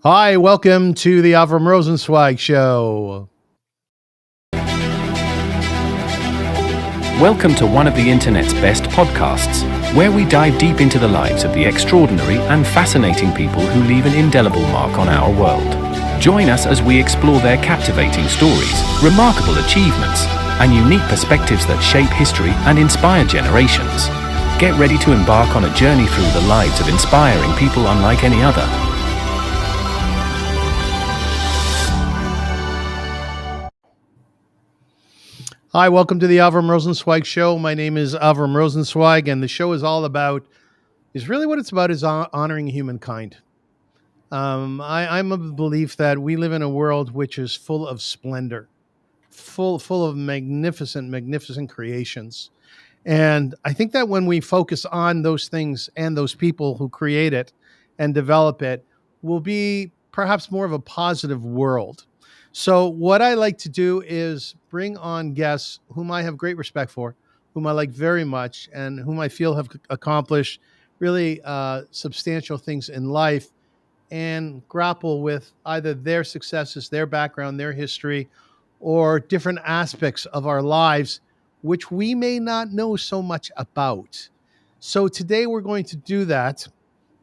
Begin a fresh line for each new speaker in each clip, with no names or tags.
Hi, welcome to the Avrum Rosensweig show.
Welcome to one of the internet's best podcasts, where we dive deep into the lives of the extraordinary and fascinating people who leave an indelible mark on our world. Join us as we explore their captivating stories, remarkable achievements, and unique perspectives that shape history and inspire generations. Get ready to embark on a journey through the lives of inspiring people unlike any other.
Hi, welcome to the Avrum Rosensweig show. My name is Avrum Rosensweig, and the show is all about, honoring humankind. I'm of the belief that we live in a world which is full of splendor, full of magnificent creations. And I think that when we focus on those things and those people who create it and develop it, will be perhaps more of a positive world. So what I like to do is bring on guests whom I have great respect for, whom I like very much, and whom I feel have accomplished really substantial things in life, and grapple with either their successes, their background, their history, or different aspects of our lives, which we may not know so much about. So today we're going to do that.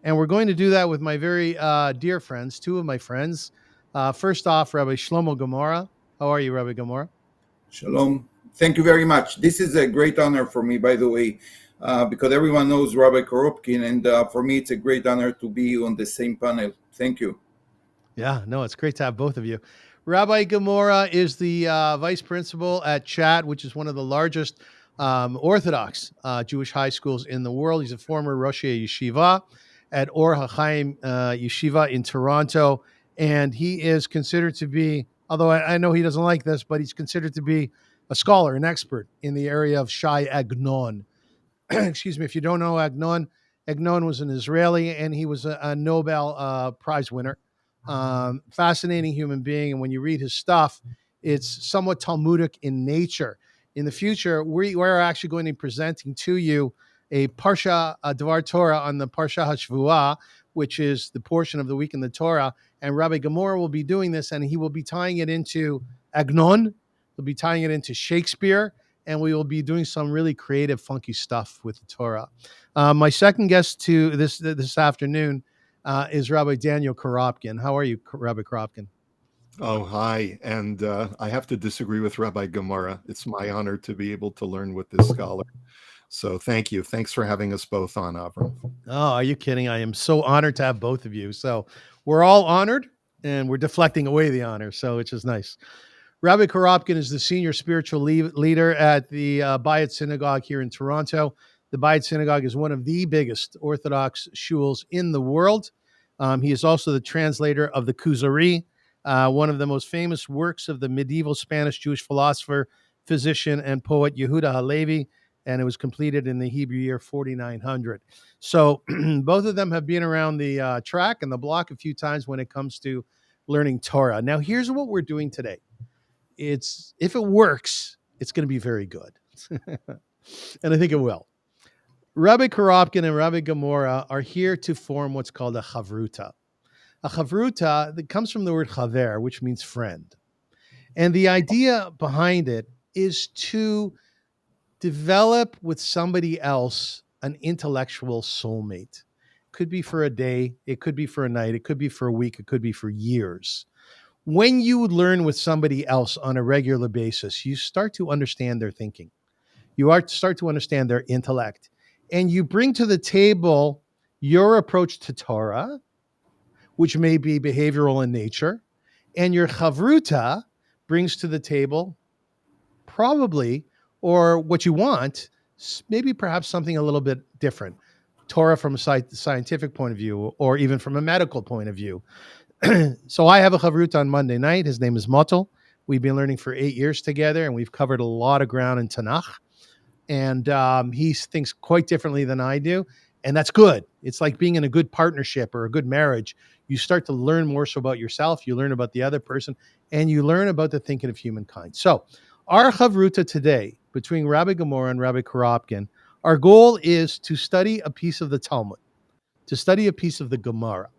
And we're going to do that with my very dear friends, two of my friends. First off, Rabbi Shlomo Gemara. How are you, Rabbi Gemara?
Shalom. Thank you very much. This is a great honor for me, by the way, because everyone knows Rabbis Koropkin, and for me, it's a great honor to be on the same panel. Thank you.
Yeah, no, it's great to have both of you. Rabbi Gemara is the vice principal at Chat, which is one of the largest Orthodox Jewish high schools in the world. He's a former Rosh Yeshiva at Or HaChaim Yeshiva in Toronto. And he is considered to be, although I know he doesn't like this, but he's considered to be a scholar, an expert in the area of Shai Agnon. Excuse me, if you don't know Agnon, Agnon was an Israeli and he was a Nobel Prize winner. Fascinating human being. And when you read his stuff, it's somewhat Talmudic in nature. In the future, we're actually going to be presenting to you a Parsha, a Dvar Torah on the Parsha HaShavua, which is the portion of the week in the Torah. And Rabbi Gemara will be doing this, and he will be tying it into Agnon. He'll be tying it into Shakespeare, and we will be doing some really creative, funky stuff with the Torah. My second guest to this afternoon is Rabbi Daniel Koropkin. How are you, Rabbi Koropkin?
Oh, hi. And I have to disagree with Rabbi Gemara. It's my honor to be able to learn with this scholar. So thank you. Thanks for having us both on, Avrum.
Oh, are you kidding? I am so honored to have both of you. So we're all honored, and we're deflecting away the honor, so which is nice. Rabbi Koropkin is the senior spiritual leader at the Bayit Synagogue here in Toronto. The Bayit Synagogue is one of the biggest Orthodox shuls in the world. He is also the translator of the Kuzari, one of the most famous works of the medieval Spanish Jewish philosopher, physician, and poet Yehuda Halevi, and it was completed in the Hebrew year 4900. So both of them have been around the track and the block a few times when it comes to learning Torah. Now, here's what we're doing today. If it works, it's going to be very good. And I think it will. Rabbi Koropkin and Rabbi Gemara are here to form what's called a chavruta. A chavruta that comes from the word chaver, which means friend. And the idea behind it is to develop with somebody else an intellectual soulmate. Could be for a day, it could be for a night, it could be for a week, it could be for years. When you learn with somebody else on a regular basis, you start to understand their thinking. You start to understand their intellect. And you bring to the table your approach to Torah, which may be behavioral in nature, and your chavruta brings to the table probably, or what you want, maybe perhaps something a little bit different. Torah from a scientific point of view, or even from a medical point of view. So I have a chavruta on Monday night. His name is Motel. We've been learning for 8 years together, and we've covered a lot of ground in Tanakh. And he thinks quite differently than I do. And that's good. It's like being in a good partnership or a good marriage. You start to learn more so about yourself. You learn about the other person, and you learn about the thinking of humankind. So our chavruta today between Rabbi Gemara and Rabbi Koropkin, our goal is to study a piece of the Talmud, to study a piece of the Gemara.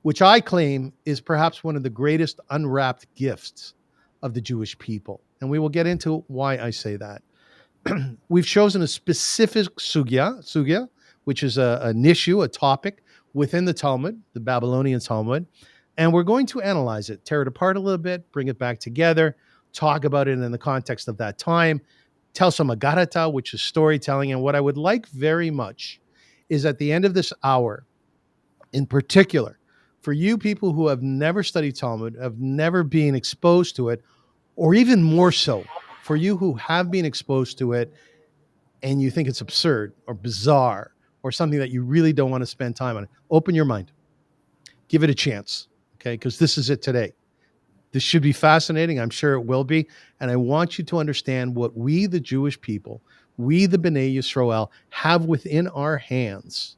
which I claim is perhaps one of the greatest unwrapped gifts of the Jewish people. And we will get into why I say that. We've chosen a specific sugya, which is an issue, a topic within the Talmud, the Babylonian Talmud. And we're going to analyze it, tear it apart a little bit, bring it back together, talk about it in the context of that time, tell some agarata, which is storytelling. And what I would like very much is at the end of this hour, in particular, for you people who have never studied Talmud, have never been exposed to it, or even more so, for you who have been exposed to it and you think it's absurd or bizarre or something that you really don't want to spend time on, open your mind. Give it a chance, okay? Because this is it today. This should be fascinating. I'm sure it will be. And I want you to understand what we, the Jewish people, we, the B'nai Yisrael, have within our hands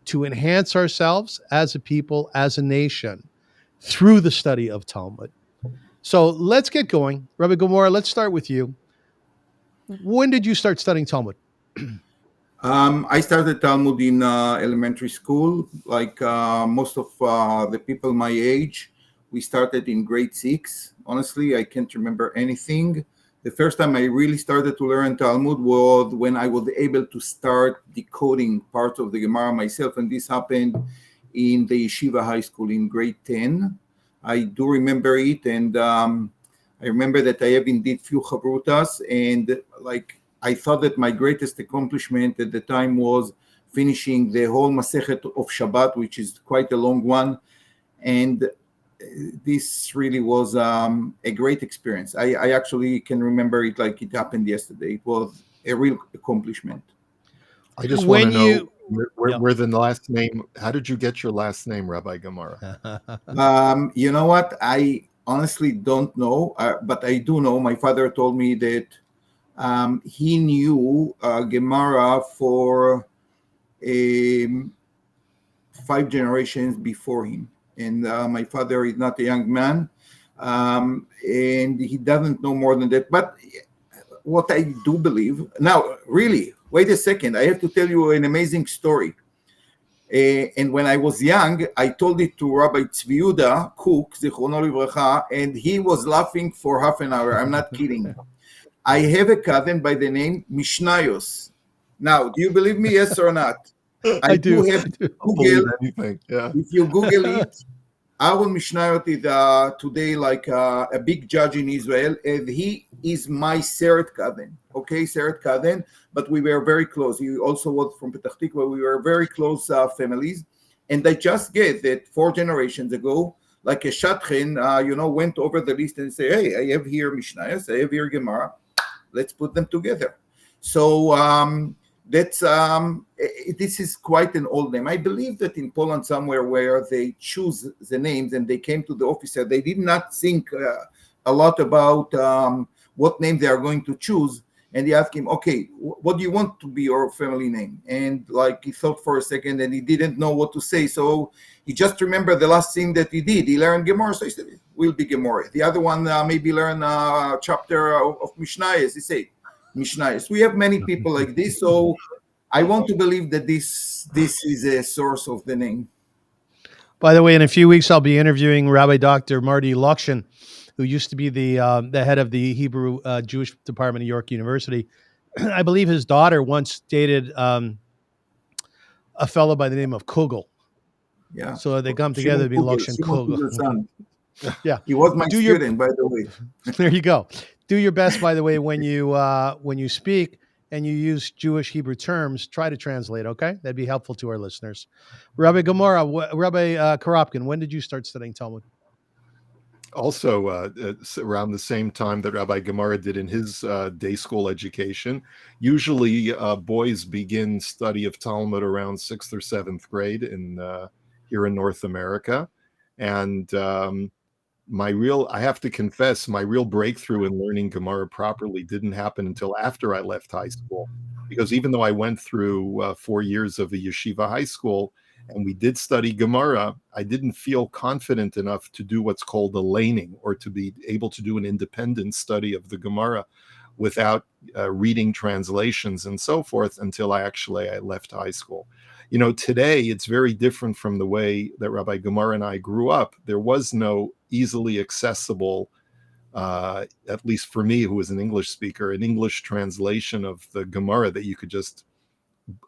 to enhance ourselves as a people, as a nation, through the study of Talmud. So let's get going. Rabbi Gemara, let's start with you. When did you start studying Talmud?
I started Talmud in elementary school, like most of the people my age. We started in grade 6. Honestly, I can't remember anything. The first time I really started to learn Talmud was when I was able to start decoding parts of the Gemara myself, and this happened in the yeshiva high school in grade 10. I do remember it, and I remember that I have indeed few chavrutas, and like I thought that my greatest accomplishment at the time was finishing the whole Masechet of Shabbat, which is quite a long one, and this really was a great experience. I actually can remember it like it happened yesterday. It was a real accomplishment.
I just want to know where the last name. How did you get your last name, Rabbi Gemara?
You know what? I honestly don't know, but I do know. My father told me that he knew Gemara for 5 generations before him. And my father is not a young man, and he doesn't know more than that. But what I do believe, now, really, wait a second, I have to tell you an amazing story. And when I was young, I told it to Rabbi Tzvi Yehuda Cook, Zichrono Livracha, and he was laughing for half an hour. I'm not kidding. I have a cousin by the name Mishnayos. Now, do you believe me, yes or not? I do have Google.
Yeah.
If you Google it, Aaron Mishnayot is today like a big judge in Israel, and he is my Seret cousin. Okay, Seret cousin, but we were very close. He also was from Petach Tikva. We were very close families, and I just get that 4 generations ago, like a Shatchen, went over the list and say, "Hey, I have here Mishnayos, I have here Gemara. Let's put them together." So that's this is quite an old name. I believe that in Poland somewhere where they choose the names and they came to the officer, they did not think a lot about what name they are going to choose. And he asked him, okay, what do you want to be your family name? And like he thought for a second and he didn't know what to say. So he just remembered the last thing that he did. He learned Gemara, so he said, will be Gemara. The other one maybe learn a chapter of Mishnayos. He said, Mishnayos. We have many people like this, so I want to believe that this is a source of the name.
By the way, in a few weeks, I'll be interviewing Rabbi Dr. Marty Lokshin, who used to be the head of the Hebrew Jewish department at York University. I believe his daughter once dated a fellow by the name of Kugel.
Yeah.
So they come together to be Lokshin Kugel. Yeah.
He was my student, by the way.
There you go. Do your best, by the way, when you speak and you use Jewish Hebrew terms, try to translate, okay? That'd be helpful to our listeners. Rabbi Gemara, Rabbi Koropkin, when did you start studying Talmud?
Also, around the same time that Rabbi Gemara did in his day school education. Usually, boys begin study of Talmud around 6th or 7th grade here in North America. And I have to confess, my real breakthrough in learning Gemara properly didn't happen until after I left high school. Because even though I went through 4 years of a yeshiva high school, and we did study Gemara, I didn't feel confident enough to do what's called a laning, or to be able to do an independent study of the Gemara without reading translations and so forth until I left high school. Today it's very different from the way that Rabbi Gemara and I grew up. There was no easily accessible, at least for me, who was an English speaker, an English translation of the Gemara that you could just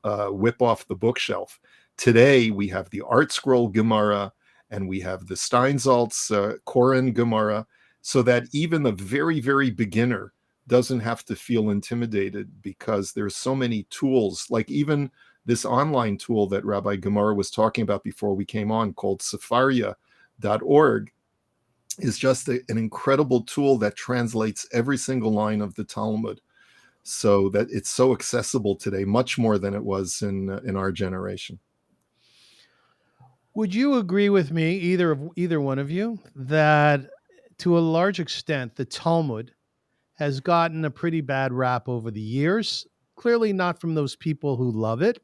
whip off the bookshelf. Today we have the Art Scroll Gemara and we have the Steinsaltz Koren Gemara, so that even the very, very beginner doesn't have to feel intimidated, because there's so many tools, like even this online tool that Rabbi Gemara was talking about before we came on, called Sefaria.org, is just an incredible tool that translates every single line of the Talmud, so that it's so accessible today, much more than it was in our generation.
Would you agree with me, either one of you, that to a large extent the Talmud has gotten a pretty bad rap over the years? Clearly not from those people who love it,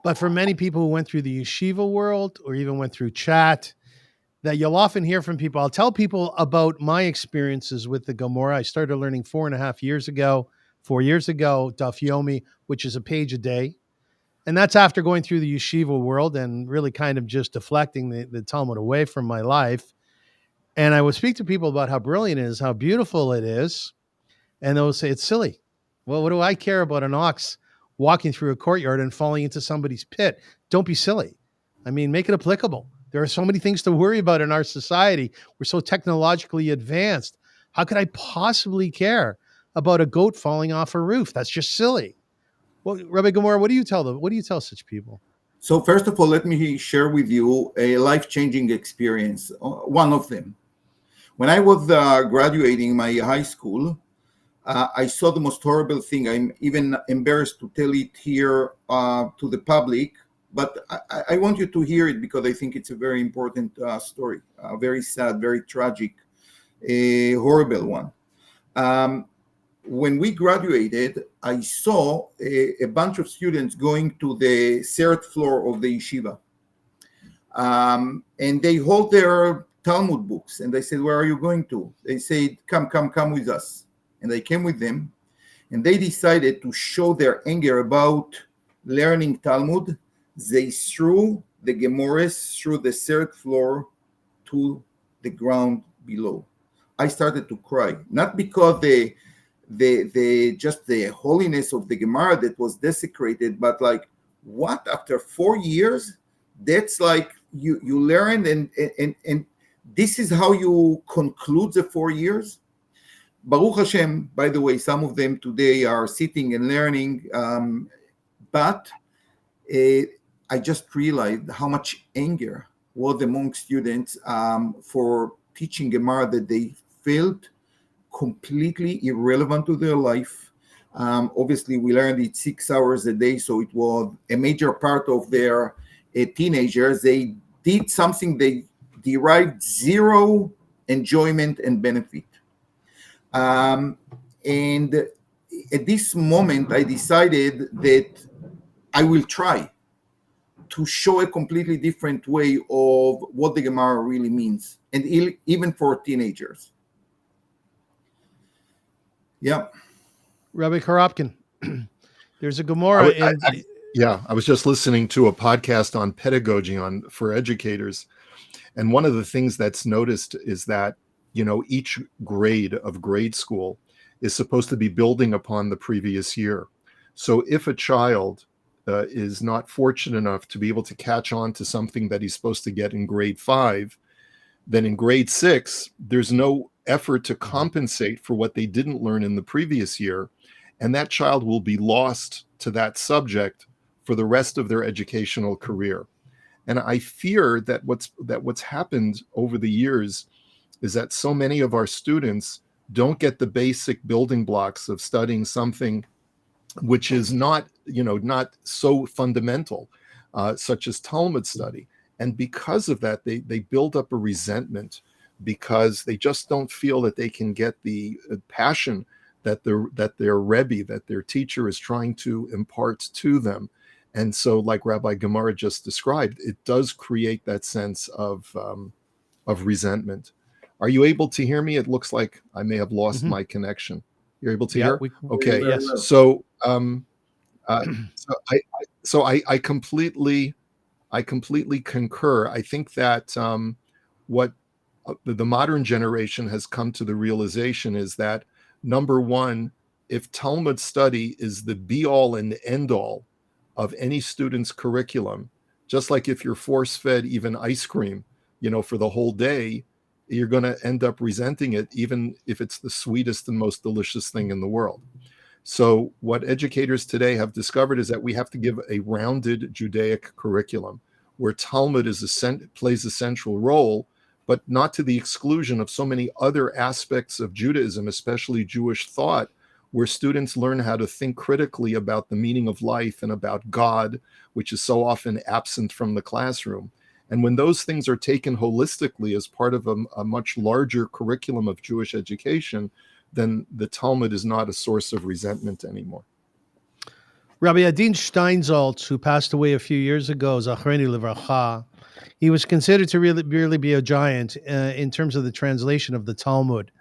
but for many people who went through the yeshiva world or even went through chat, that you'll often hear from people. I'll tell people about my experiences with the Gemara. I started learning 4 years ago, Daf Yomi, which is a page a day. And that's after going through the yeshiva world and really kind of just deflecting the Talmud away from my life. And I would speak to people about how brilliant it is, how beautiful it is. And they'll say, it's silly. Well, what do I care about an ox walking through a courtyard and falling into somebody's pit? Don't be silly. I mean, make it applicable. There are so many things to worry about in our society. We're so technologically advanced. How could I possibly care about a goat falling off a roof? That's just silly. Well, Rabbi Gemara, what do you tell such people?
So first of all, let me share with you a life-changing experience, one of them. When I was graduating my high school, I saw the most horrible thing. I'm even embarrassed to tell it here to the public, but I want you to hear it because I think it's a very important story, very sad, very tragic, a horrible one. When we graduated, I saw a bunch of students going to the third floor of the yeshiva. And they hold their Talmud books. And I said, where are you going to? They said, come with us. And I came with them. And they decided to show their anger about learning Talmud. They threw the Gemaras through the third floor to the ground below. I started to cry, not because the holiness of the Gemara that was desecrated, but like, what, after 4 years, that's like you learn and this is how you conclude the 4 years. Baruch Hashem, by the way, some of them today are sitting and learning, but I just realized how much anger was among students for teaching Gemara that they felt completely irrelevant to their life. Obviously, we learned it 6 hours a day, so it was a major part of their teenagers. They did something they derived zero enjoyment and benefit. And at this moment, I decided that I will try to show a completely different way of what the Gemara really means, and even for teenagers. Yeah.
Rabbi Koropkin, there's a Gemara
I was just listening to a podcast on pedagogy for educators. And one of the things that's noticed is that, each grade of grade school is supposed to be building upon the previous year. So if a child is not fortunate enough to be able to catch on to something that he's supposed to get in grade 5, then in grade 6, there's no effort to compensate for what they didn't learn in the previous year. And that child will be lost to that subject for the rest of their educational career. And I fear that what's happened over the years is that so many of our students don't get the basic building blocks of studying something which is not so fundamental, such as Talmud study. And because of that, they build up a resentment, because they just don't feel that they can get the passion that their Rebbe, that their teacher is trying to impart to them. And so, like Rabbi Gemara just described, it does create that sense of resentment. Are you able to hear me? It looks like I may have lost my connection. You're able to hear?
Okay.
Yes.
So Uh, I completely concur. I think that what the modern generation has come to the realization is that, number one, if Talmud study is the be all and end all of any student's curriculum, just like if you're force fed even ice cream, for the whole day, you're going to end up resenting it, even if it's the sweetest and most delicious thing in the world. So what educators today have discovered is that we have to give a rounded Judaic curriculum where Talmud plays a central role, but not to the exclusion of so many other aspects of Judaism, especially Jewish thought, where students learn how to think critically about the meaning of life and about God, which is so often absent from the classroom. And when those things are taken holistically as part of a much larger curriculum of Jewish education, then the Talmud is not a source of resentment anymore.
Rabbi Adin Steinsaltz, who passed away a few years ago, Zachreni Livracha, he was considered to really be a giant in terms of the translation of the Talmud.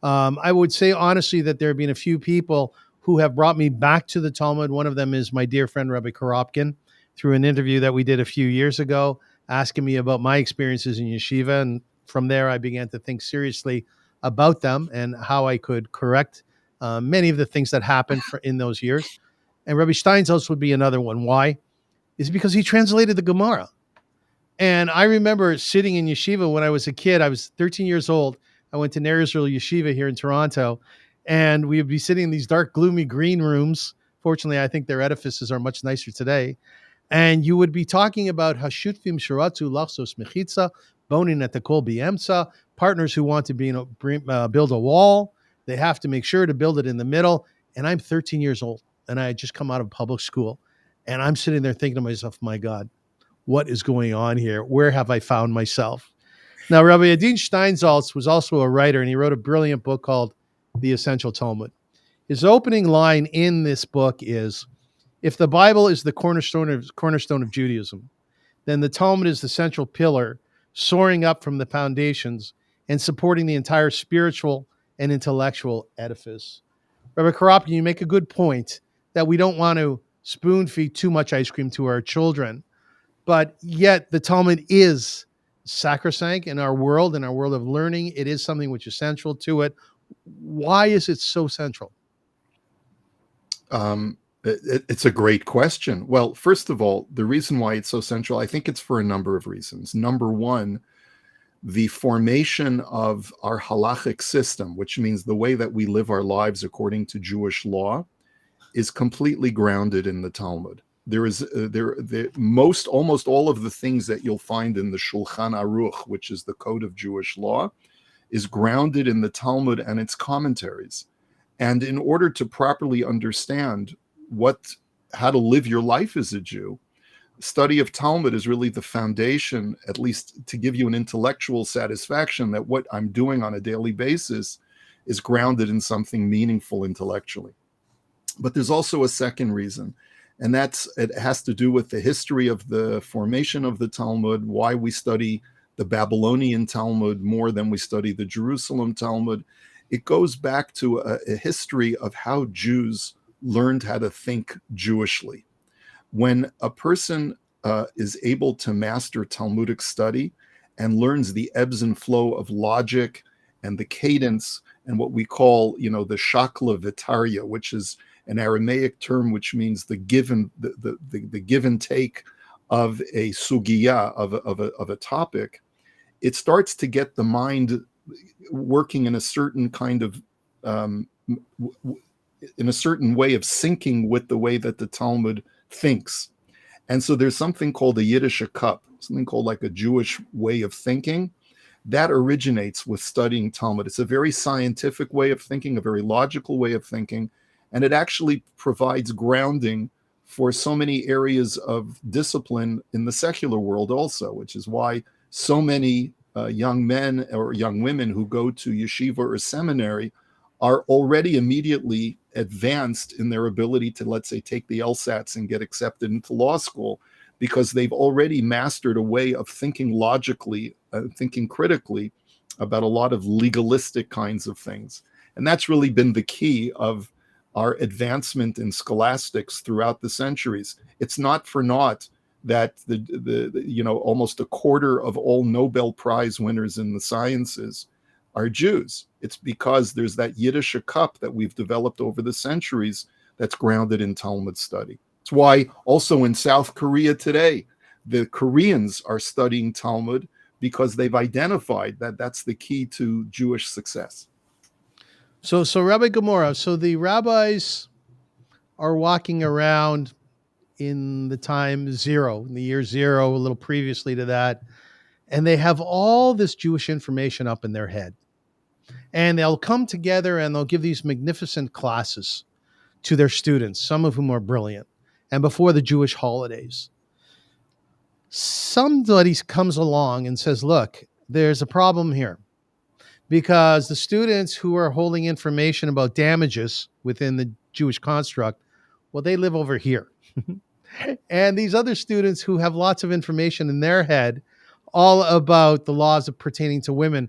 I would say honestly that there have been a few people who have brought me back to the Talmud. One of them is my dear friend Rabbi Koropkin, through an interview that we did a few years ago, asking me about my experiences in yeshiva. And from there, I began to think seriously about them and how I could correct many of the things that happened in those years. And Rabbi Steinsaltz would be another one. Why? Is because he translated the Gemara. And I remember sitting in yeshiva when I was a kid. I was 13 years old. I went to Ner Yisrael Yeshiva here in Toronto, and we would be sitting in these dark, gloomy green rooms. Fortunately, I think their edifices are much nicer today. And you would be talking about Hashutfim Shiratu Lachsos Mechitza, boning at the Kol Biemsa, partners who want to build a wall. They have to make sure to build it in the middle. And I'm 13 years old, and I had just come out of public school. And I'm sitting there thinking to myself, my God, what is going on here? Where have I found myself? Now, Rabbi Adin Steinsaltz was also a writer, and he wrote a brilliant book called The Essential Talmud. His opening line in this book is, if the Bible is the cornerstone of Judaism, then the Talmud is the central pillar, soaring up from the foundations and supporting the entire spiritual and intellectual edifice. Rabbi Koropkin, you make a good point that we don't want to spoon feed too much ice cream to our children, but yet the Talmud is sacrosanct in our world of learning. It is something which is central to it. Why is it so central?
It's a great question. Well, first of all, the reason why it's so central, I think it's for a number of reasons. Number one, the formation of our halachic system, which means the way that we live our lives according to Jewish law, is completely grounded in the Talmud. There is almost all of the things that you'll find in the Shulchan Aruch, which is the code of Jewish law, is grounded in the Talmud and its commentaries. And in order to properly understand how to live your life as a Jew, study of Talmud is really the foundation, at least to give you an intellectual satisfaction that what I'm doing on a daily basis is grounded in something meaningful intellectually. But there's also a second reason, and it has to do with the history of the formation of the Talmud, why we study the Babylonian Talmud more than we study the Jerusalem Talmud. It goes back to a history of how Jews learned how to think Jewishly. When a person is able to master Talmudic study and learns the ebbs and flow of logic and the cadence and what we call, the shakla vitaria, which is an Aramaic term which means the give and take of a sugya, of a topic, it starts to get the mind working in a certain kind of in a certain way of syncing with the way that the Talmud thinks. And so there's something called a Yiddish cup, something called like a Jewish way of thinking that originates with studying Talmud. It's a very scientific way of thinking, a very logical way of thinking, and it actually provides grounding for so many areas of discipline in the secular world also, which is why so many young men or young women who go to yeshiva or seminary are already immediately advanced in their ability to, let's say, take the LSATs and get accepted into law school, because they've already mastered a way of thinking logically, thinking critically about a lot of legalistic kinds of things. And that's really been the key of our advancement in scholastics throughout the centuries. It's not for naught that the almost a quarter of all Nobel Prize winners in the sciences are Jews. It's because there's that Yiddish cup that we've developed over the centuries that's grounded in Talmud study. It's why also in South Korea today, the Koreans are studying Talmud, because they've identified that that's the key to Jewish success.
So Rabbi Gemara, so the rabbis are walking around in the time zero, in the year zero, a little previously to that, and they have all this Jewish information up in their head. And they'll come together and they'll give these magnificent classes to their students, some of whom are brilliant, and before the Jewish holidays. Somebody comes along and says, look, there's a problem here, because the students who are holding information about damages within the Jewish construct, well, they live over here. And these other students who have lots of information in their head, all about the laws of pertaining to women,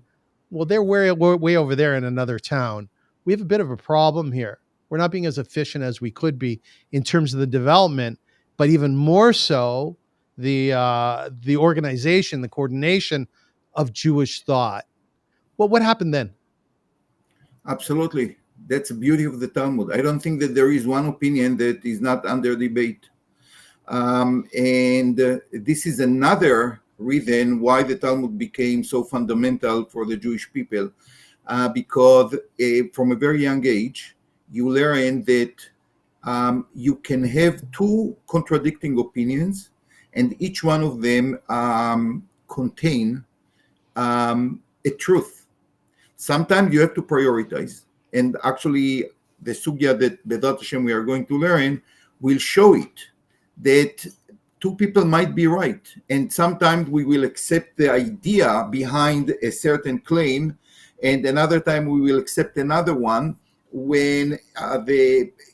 well, they're way over there in another town. We have a bit of a problem here. We're not being as efficient as we could be in terms of the development, but even more so, the organization, the coordination of Jewish thought. Well, what happened then?
Absolutely. That's the beauty of the Talmud. I don't think that there is one opinion that is not under debate. And this is another reason why the Talmud became so fundamental for the Jewish people, because from a very young age, you learn that you can have two contradicting opinions, and each one of them contain a truth. Sometimes you have to prioritize, and actually the sugya that Be'ezrat Hashem we are going to learn will show it, that two people might be right, and sometimes we will accept the idea behind a certain claim, and another time we will accept another one when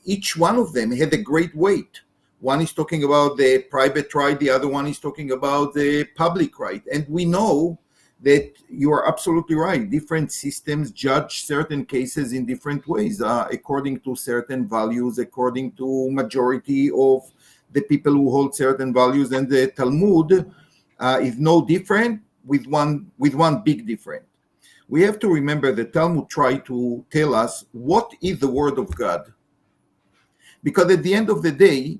each one of them had a great weight. One is talking about the private right, the other one is talking about the public right, and we know that you are absolutely right. Different systems judge certain cases in different ways, according to certain values, according to majority of the people who hold certain values, and the Talmud is no different, with one big difference. We have to remember the Talmud try to tell us what is the word of God, because at the end of the day,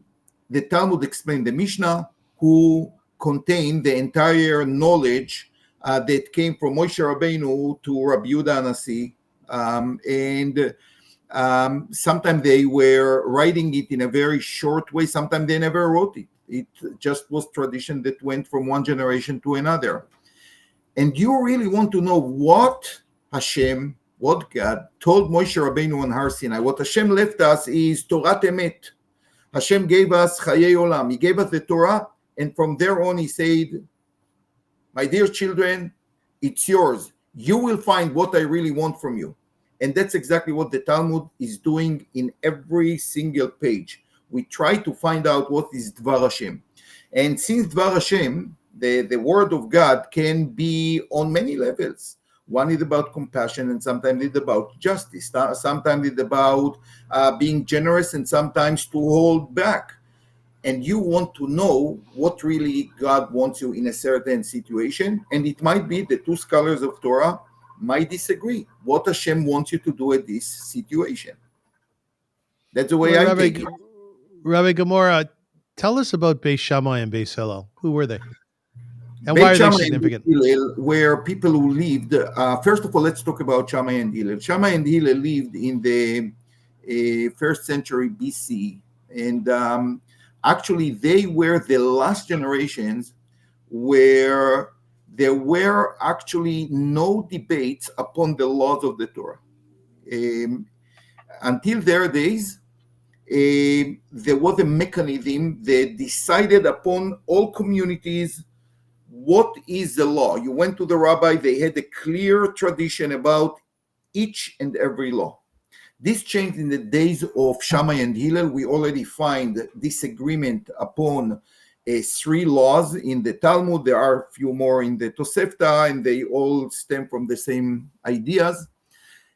the Talmud explained the Mishnah, who contained the entire knowledge that came from Moshe Rabbeinu to Rabbi Yehuda Hanasi, and sometimes they were writing it in a very short way. Sometimes they never wrote it. It just was tradition that went from one generation to another. And you really want to know what Hashem, what God told Moshe Rabbeinu on Har Sinai. What Hashem left us is Torah Emet. Hashem gave us Chayei Olam. He gave us the Torah, and from there on he said, my dear children, it's yours. You will find what I really want from you. And that's exactly what the Talmud is doing in every single page. We try to find out what is Dvar Hashem. And since Dvar Hashem, the word of God, can be on many levels. One is about compassion, and sometimes it's about justice. Sometimes it's about being generous, and sometimes to hold back. And you want to know what really God wants you in a certain situation. And it might be the two scholars of Torah might disagree what Hashem wants you to do at this situation. That's the way I take it.
Rabbi Gemara, tell us about Beis Shammai and Beis Hillel. Who were they? And
Beis
why are they
Shammai
significant?
and Hillel were people who lived, first of all, let's talk about Shammai and Hillel. Shammai and Hillel lived in the first century BC, and actually they were the last generations where there were actually no debates upon the laws of the Torah. Until their days, there was a mechanism that decided upon all communities what is the law. You went to the rabbi, they had a clear tradition about each and every law. This changed in the days of Shammai and Hillel. We already find disagreement upon 3 laws in the Talmud. There are a few more in the Tosefta, and they all stem from the same ideas.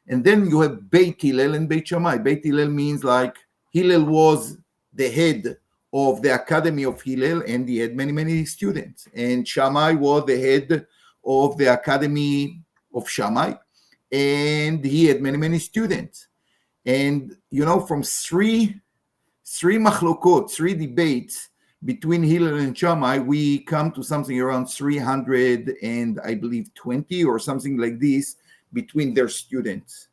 And then you have Beit Hillel and Beit Shammai. Beit Hillel means like Hillel was the head of the Academy of Hillel, and he had many, many students. And Shammai was the head of the Academy of Shammai, and he had many, many students. And, from three machlokot, three debates between Hillel and Shammai, we come to something around 300 and I believe 20 or something like this between their students.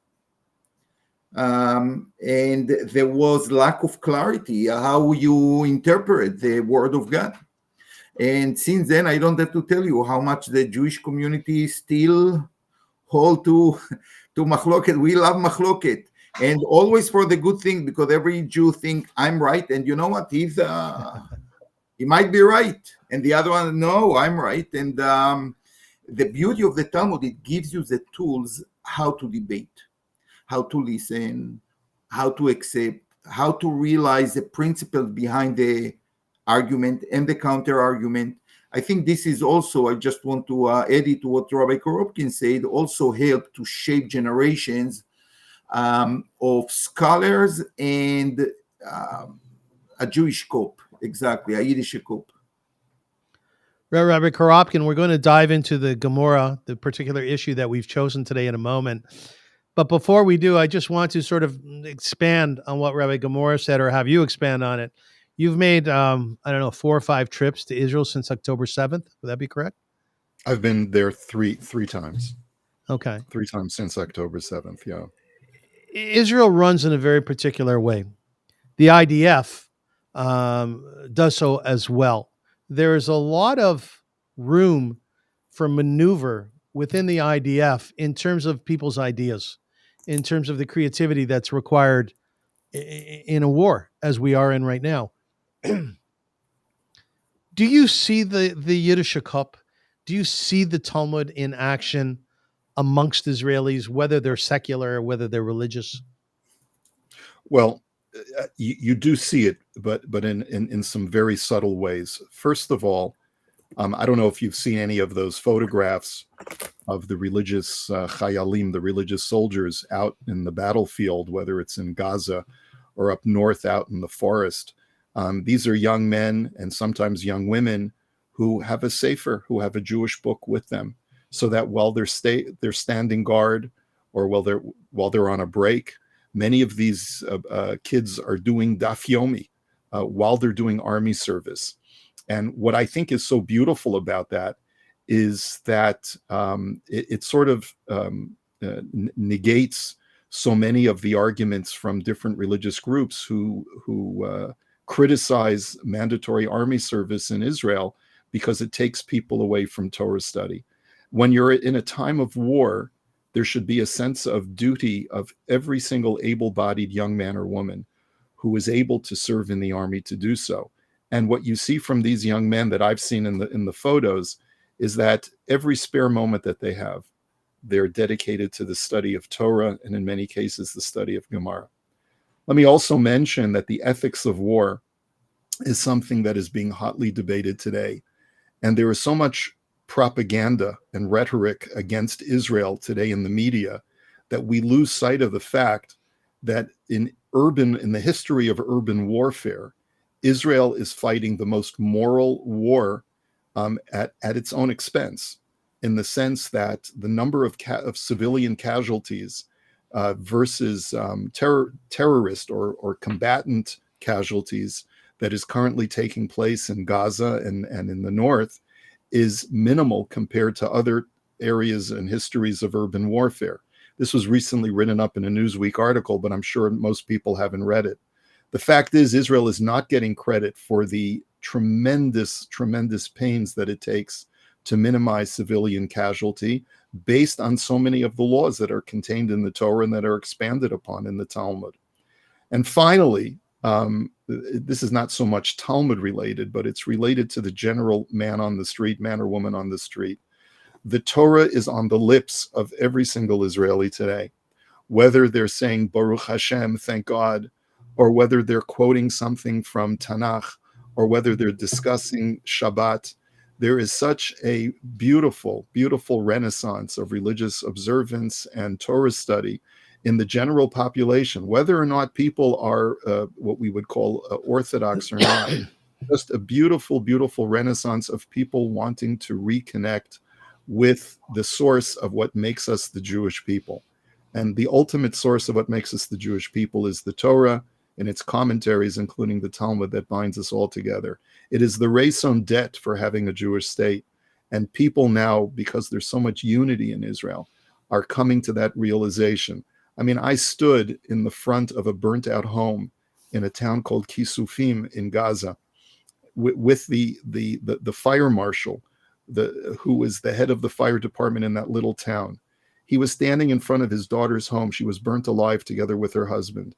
And there was lack of clarity how you interpret the word of God. And since then, I don't have to tell you how much the Jewish community still hold to machloket. We love machloket, and always for the good thing, because every Jew think I'm right, and you know what? He might be right, and the other one, no, I'm right. And the beauty of the Talmud, it gives you the tools how to debate, how to listen, how to accept, how to realize the principles behind the argument and the counter argument. I think this is also, I just want to add it to what Rabbi Koropkin said, also help to shape generations of scholars and a Jewish cop, exactly, a Yiddish cop.
Rabbi Koropkin, we're going to dive into the Gemara, the particular issue that we've chosen today, in a moment. But before we do, I just want to sort of expand on what Rabbi Gemara said, or have you expand on it. You've made, 4 or 5 trips to Israel since October 7th. Would that be correct?
I've been there three times.
Okay.
3 times since October 7th, yeah.
Israel runs in a very particular way. The IDF does so as well. There is a lot of room for maneuver within the IDF in terms of people's ideas, in terms of the creativity that's required in a war, as we are in right now. Do you see the Yiddish Cup? Do you see the Talmud in action amongst Israelis, whether they're secular or whether they're religious?
Well, you do see it, but in some very subtle ways. First of all, I don't know if you've seen any of those photographs of the religious chayalim, the religious soldiers out in the battlefield, whether it's in Gaza or up north out in the forest. These are young men and sometimes young women who have a sefer, who have a Jewish book with them, so that while they're standing guard or while they're on a break, many of these kids are doing daf yomi while they're doing army service. And what I think is so beautiful about that is that it sort of negates so many of the arguments from different religious groups who criticize mandatory army service in Israel because it takes people away from Torah study. When you're in a time of war, there should be a sense of duty of every single able-bodied young man or woman who is able to serve in the army to do so. And what you see from these young men that I've seen in the photos is that every spare moment that they have, they're dedicated to the study of Torah, and in many cases, the study of Gemara. Let me also mention that the ethics of war is something that is being hotly debated today. And there is so much propaganda and rhetoric against Israel today in the media that we lose sight of the fact that in the history of urban warfare, Israel is fighting the most moral war at its own expense, in the sense that the number of civilian casualties versus terrorist or combatant casualties that is currently taking place in Gaza and in the north is minimal compared to other areas and histories of urban warfare. This was recently written up in a Newsweek article, but I'm sure most people haven't read it. The fact is, Israel is not getting credit for the tremendous pains that it takes to minimize civilian casualty based on so many of the laws that are contained in the Torah and that are expanded upon in the Talmud. And finally, this is not so much Talmud related, but it's related to the general man on the street, man or woman on the street. The Torah is on the lips of every single Israeli today, whether they're saying Baruch Hashem, thank God, or whether they're quoting something from Tanakh, or whether they're discussing Shabbat. There is such a beautiful, beautiful renaissance of religious observance and Torah study in the general population, whether or not people are what we would call Orthodox or not. Just a beautiful, beautiful renaissance of people wanting to reconnect with the source of what makes us the Jewish people. And the ultimate source of what makes us the Jewish people is the Torah and its commentaries, including the Talmud, that binds us all together. It is the raison d'etre for having a Jewish state. And people now, because there's so much unity in Israel, are coming to that realization. I mean, I stood in the front of a burnt out home in a town called Kisufim in Gaza with the fire marshal, who was the head of the fire department in that little town. He was standing in front of his daughter's home. She was burnt alive together with her husband.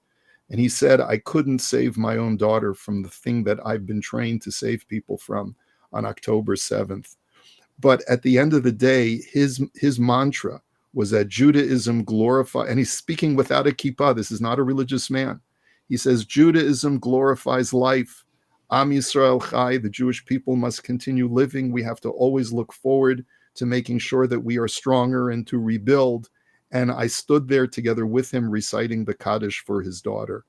And he said, I couldn't save my own daughter from the thing that I've been trained to save people from on October 7th. But at the end of the day, his mantra was that Judaism glorifies, and he's speaking without a kippah. This is not a religious man. He says, Judaism glorifies life. Am Yisrael Chai, the Jewish people must continue living. We have to always look forward to making sure that we are stronger and to rebuild. And I stood there together with him reciting the Kaddish for his daughter.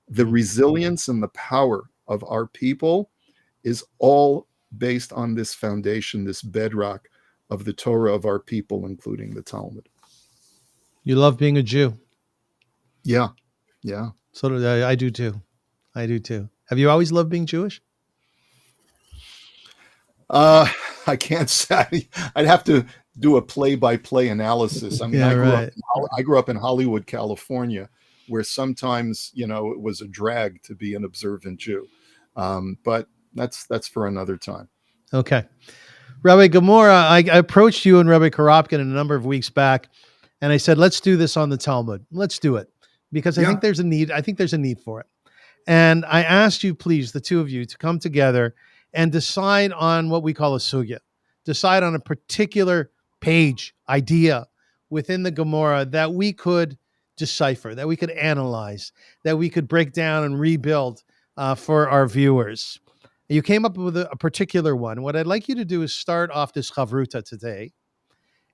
The resilience and the power of our people is all based on this foundation, this bedrock of the Torah of our people, including the Talmud.
You love being a Jew.
Yeah.
So do I do too. I do too. Have you always loved being Jewish?
I can't say. I'd have to do a play-by-play analysis. I mean,
Yeah,
I grew up in Hollywood, California, where sometimes, it was a drag to be an observant Jew. But that's for another time.
Okay. Rabbi Gemara, I approached you and Rabbi Koropkin a number of weeks back, and I said, let's do this on the Talmud. Let's do it. Because I think there's a need. I think there's a need for it. And I asked you, please, the two of you, to come together and decide on what we call a sugya. Decide on a particular page, idea within the Gemara that we could decipher, that we could analyze, that we could break down and rebuild for our viewers. You came up with a particular one. What I'd like you to do is start off this chavruta today.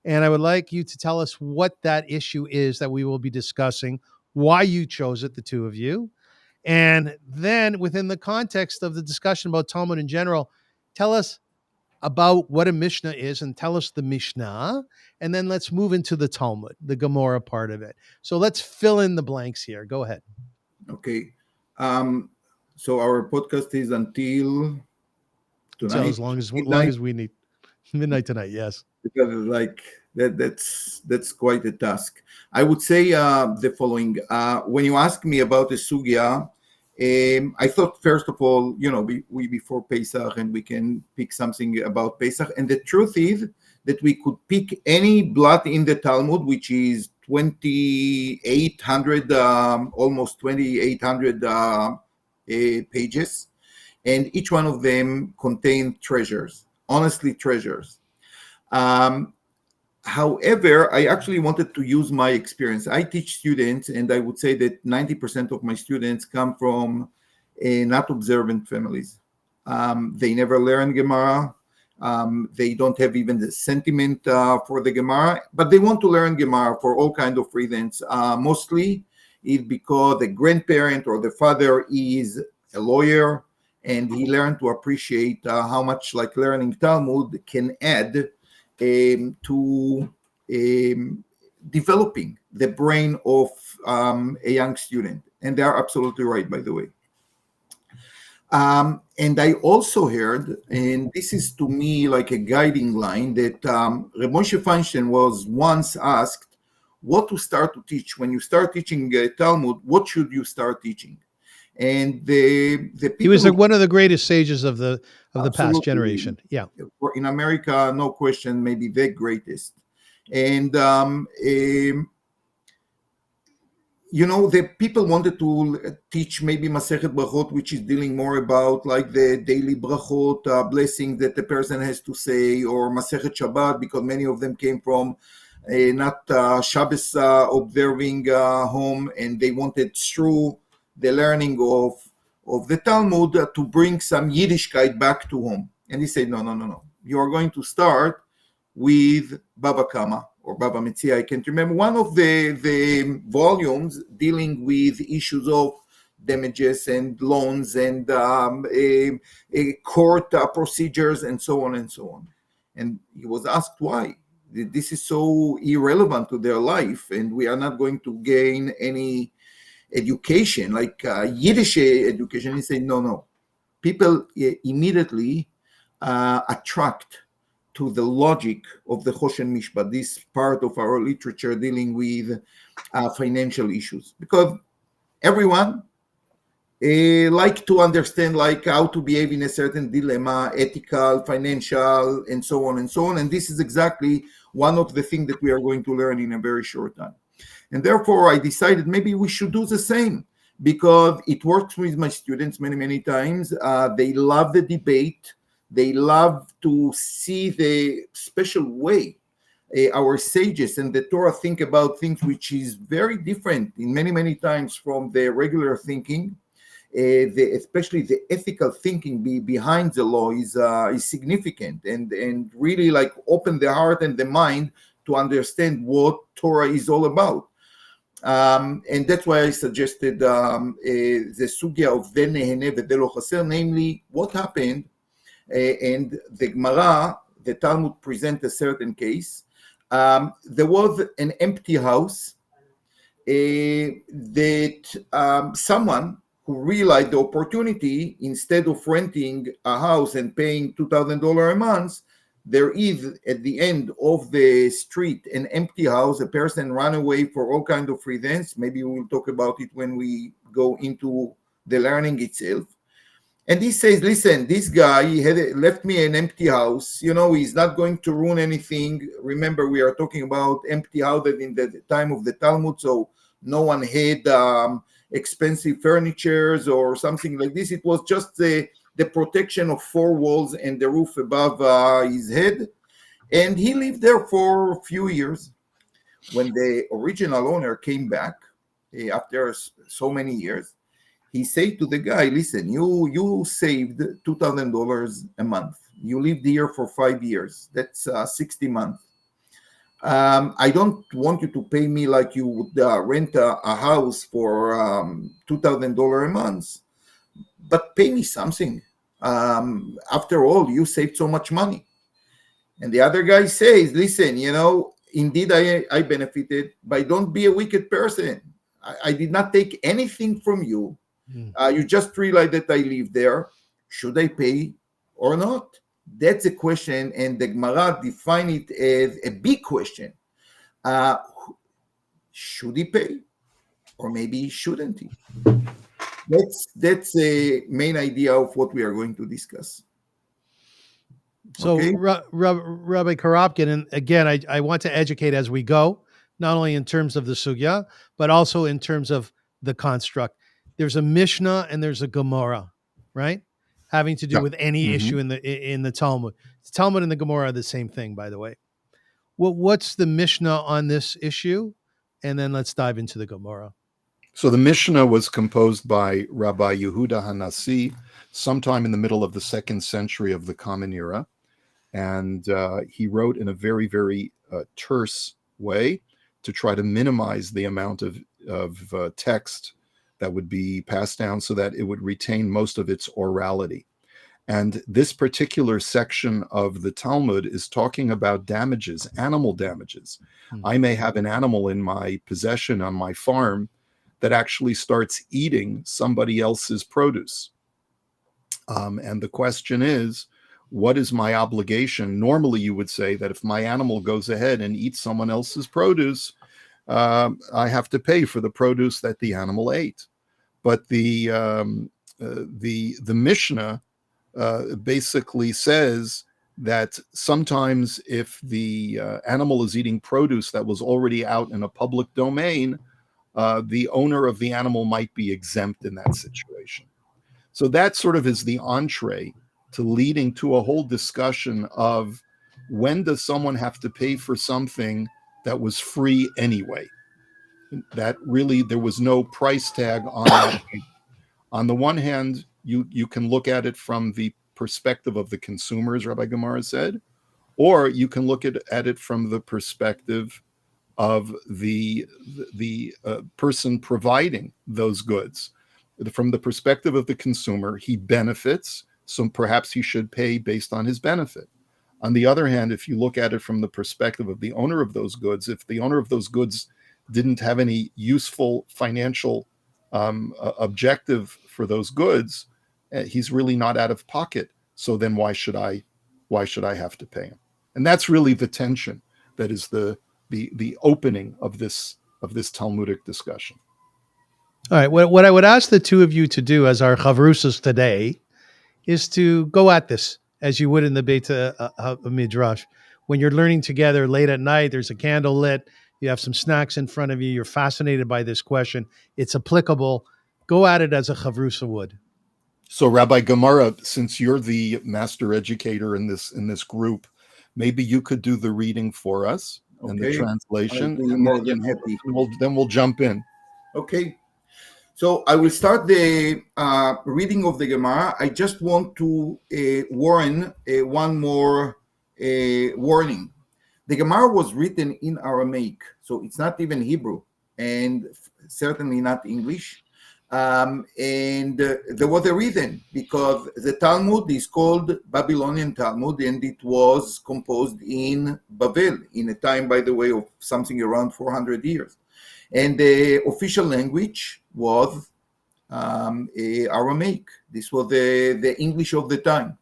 And I would like you to tell us what that issue is that we will be discussing, why you chose it, the two of you. And then within the context of the discussion about Talmud in general, tell us about what a Mishnah is and tell us the Mishnah. And then let's move into the Talmud, the Gemara part of it. So let's fill in the blanks here. Go ahead.
Okay. So our podcast is until tonight.
So as long as we need. Midnight tonight, yes.
Because like that's quite a task. I would say the following. When you ask me about the sugya, I thought, first of all, we before Pesach and we can pick something about Pesach. And the truth is that we could pick any blot in the Talmud, which is 2,800, almost 2,800 pages. And each one of them contain treasures, honestly treasures. However, I actually wanted to use my experience. I teach students, and I would say that 90% of my students come from not observant families. They never learn Gemara. They don't have even the sentiment for the Gemara, but they want to learn Gemara for all kinds of reasons. Mostly it's because the grandparent or the father is a lawyer, and he learned to appreciate how much like learning Talmud can add to developing the brain of a young student. And they are absolutely right, by the way. And I also heard, and this is to me like a guiding line, that Reb Moshe Feinstein was once asked what to start to teach. When you start teaching Talmud, what should you start teaching? And the people,
he was one of the greatest sages of the past generation. Yeah,
in America, no question, maybe the greatest. And the people wanted to teach maybe Masechet Brachot, which is dealing more about like the daily brachot, blessing that the person has to say, or Masechet Shabbat, because many of them came from not Shabbos observing home, and they wanted through the learning of the Talmud to bring some Yiddishkeit back to home. And he said, no. You are going to start with Baba Kama or Baba Metzia, I can't remember, one of the volumes dealing with issues of damages and loans and court procedures and so on and so on. And he was asked why. This is so irrelevant to their life, and we are not going to gain any education, like Yiddish education. He said, no. People immediately attract to the logic of the Choshen Mishpat, this part of our literature dealing with financial issues, because everyone like to understand like how to behave in a certain dilemma, ethical, financial, and so on and so on. And this is exactly one of the things that we are going to learn in a very short time. And therefore, I decided maybe we should do the same, because it works with my students many times. They love the debate. They love to see the special way our sages and the Torah think about things, which is very different in many times from the regular thinking. Especially the ethical thinking behind the law is significant, and really like open the heart and the mind to understand what Torah is all about. And that's why I suggested the sugya of de nehene v'de lo chaser, namely what happened. And the Gemara, the Talmud present a certain case. There was an empty house that someone who realized the opportunity, instead of renting a house and paying $2,000 a month, there is at the end of the street an empty house. A person ran away for all kinds of reasons. Maybe we'll talk about it when we go into the learning itself. And he says, listen, this guy, he left me an empty house. He's not going to ruin anything. Remember, we are talking about empty houses in the time of the Talmud, so no one had expensive furnitures or something like this. It was just the protection of four walls and the roof above his head. And he lived there for a few years. When the original owner came back after so many years, he said to the guy, listen, you saved $2,000 a month. You lived here for 5 years. That's 60 months. I don't want you to pay me like you would rent a house for $2,000 a month, but pay me something. After all, you saved so much money. And the other guy says, listen, indeed I benefited, but don't be a wicked person. I did not take anything from you. You just realized that I live there. Should I pay or not? That's a question, and the Gemara define it as a big question. Should he pay, or maybe shouldn't he? That's a main idea of what we are going to discuss.
So,
okay?
Rabbi Koropkin, and again, I want to educate as we go, not only in terms of the sugya, but also in terms of the construct. There's a Mishnah and there's a Gemara, right? Having to do with any issue in the Talmud. The Talmud and the Gemara are the same thing, by the way. Well, what's the Mishnah on this issue? And then let's dive into the Gemara.
So the Mishnah was composed by Rabbi Yehuda Hanassi sometime in the middle of the 2nd century of the Common Era. And he wrote in a very, very terse way to try to minimize the amount of text that would be passed down so that it would retain most of its orality. And this particular section of the Talmud is talking about damages, animal damages. I may have an animal in my possession on my farm that actually starts eating somebody else's produce. And the question is, what is my obligation? Normally, you would say that if my animal goes ahead and eats someone else's produce, I have to pay for the produce that the animal ate. But the Mishnah basically says that sometimes if the animal is eating produce that was already out in a public domain, the owner of the animal might be exempt in that situation. So that sort of is the entree to leading to a whole discussion of when does someone have to pay for something that was free anyway? That really there was no price tag on that. On the one hand, you can look at it from the perspective of the consumers, Rabbi Gemara said, Or you can look at it from the perspective of the person providing those goods. From the perspective of the consumer, he benefits, so perhaps he should pay based on his benefit. On the other hand, if you look at it from the perspective of the owner of those goods, if the owner of those goods didn't have any useful financial objective for those goods, he's really not out of pocket. So then why should I have to pay him? And that's really the tension that is the opening of this Talmudic discussion.
All right. What I would ask the two of you to do as our chavrusas today is to go at this as you would in the Beit Midrash. When you're learning together late at night, there's a candle lit, you have some snacks in front of you, you're fascinated by this question, it's applicable. Go at it as a chavrusa would.
So Rabbi Gemara, since you're the master educator in this group, maybe you could do the reading for us and the translation.
I'll be more than happy.
Then we'll jump in.
Okay. So I will start the reading of the Gemara. I just want to warn one more warning. The Gemara was written in Aramaic, so it's not even Hebrew, and certainly not English. And there was a reason, because the Talmud is called Babylonian Talmud, and it was composed in Babel, in a time, by the way, of something around 400 years. And the official language was Aramaic. This was the English of the time.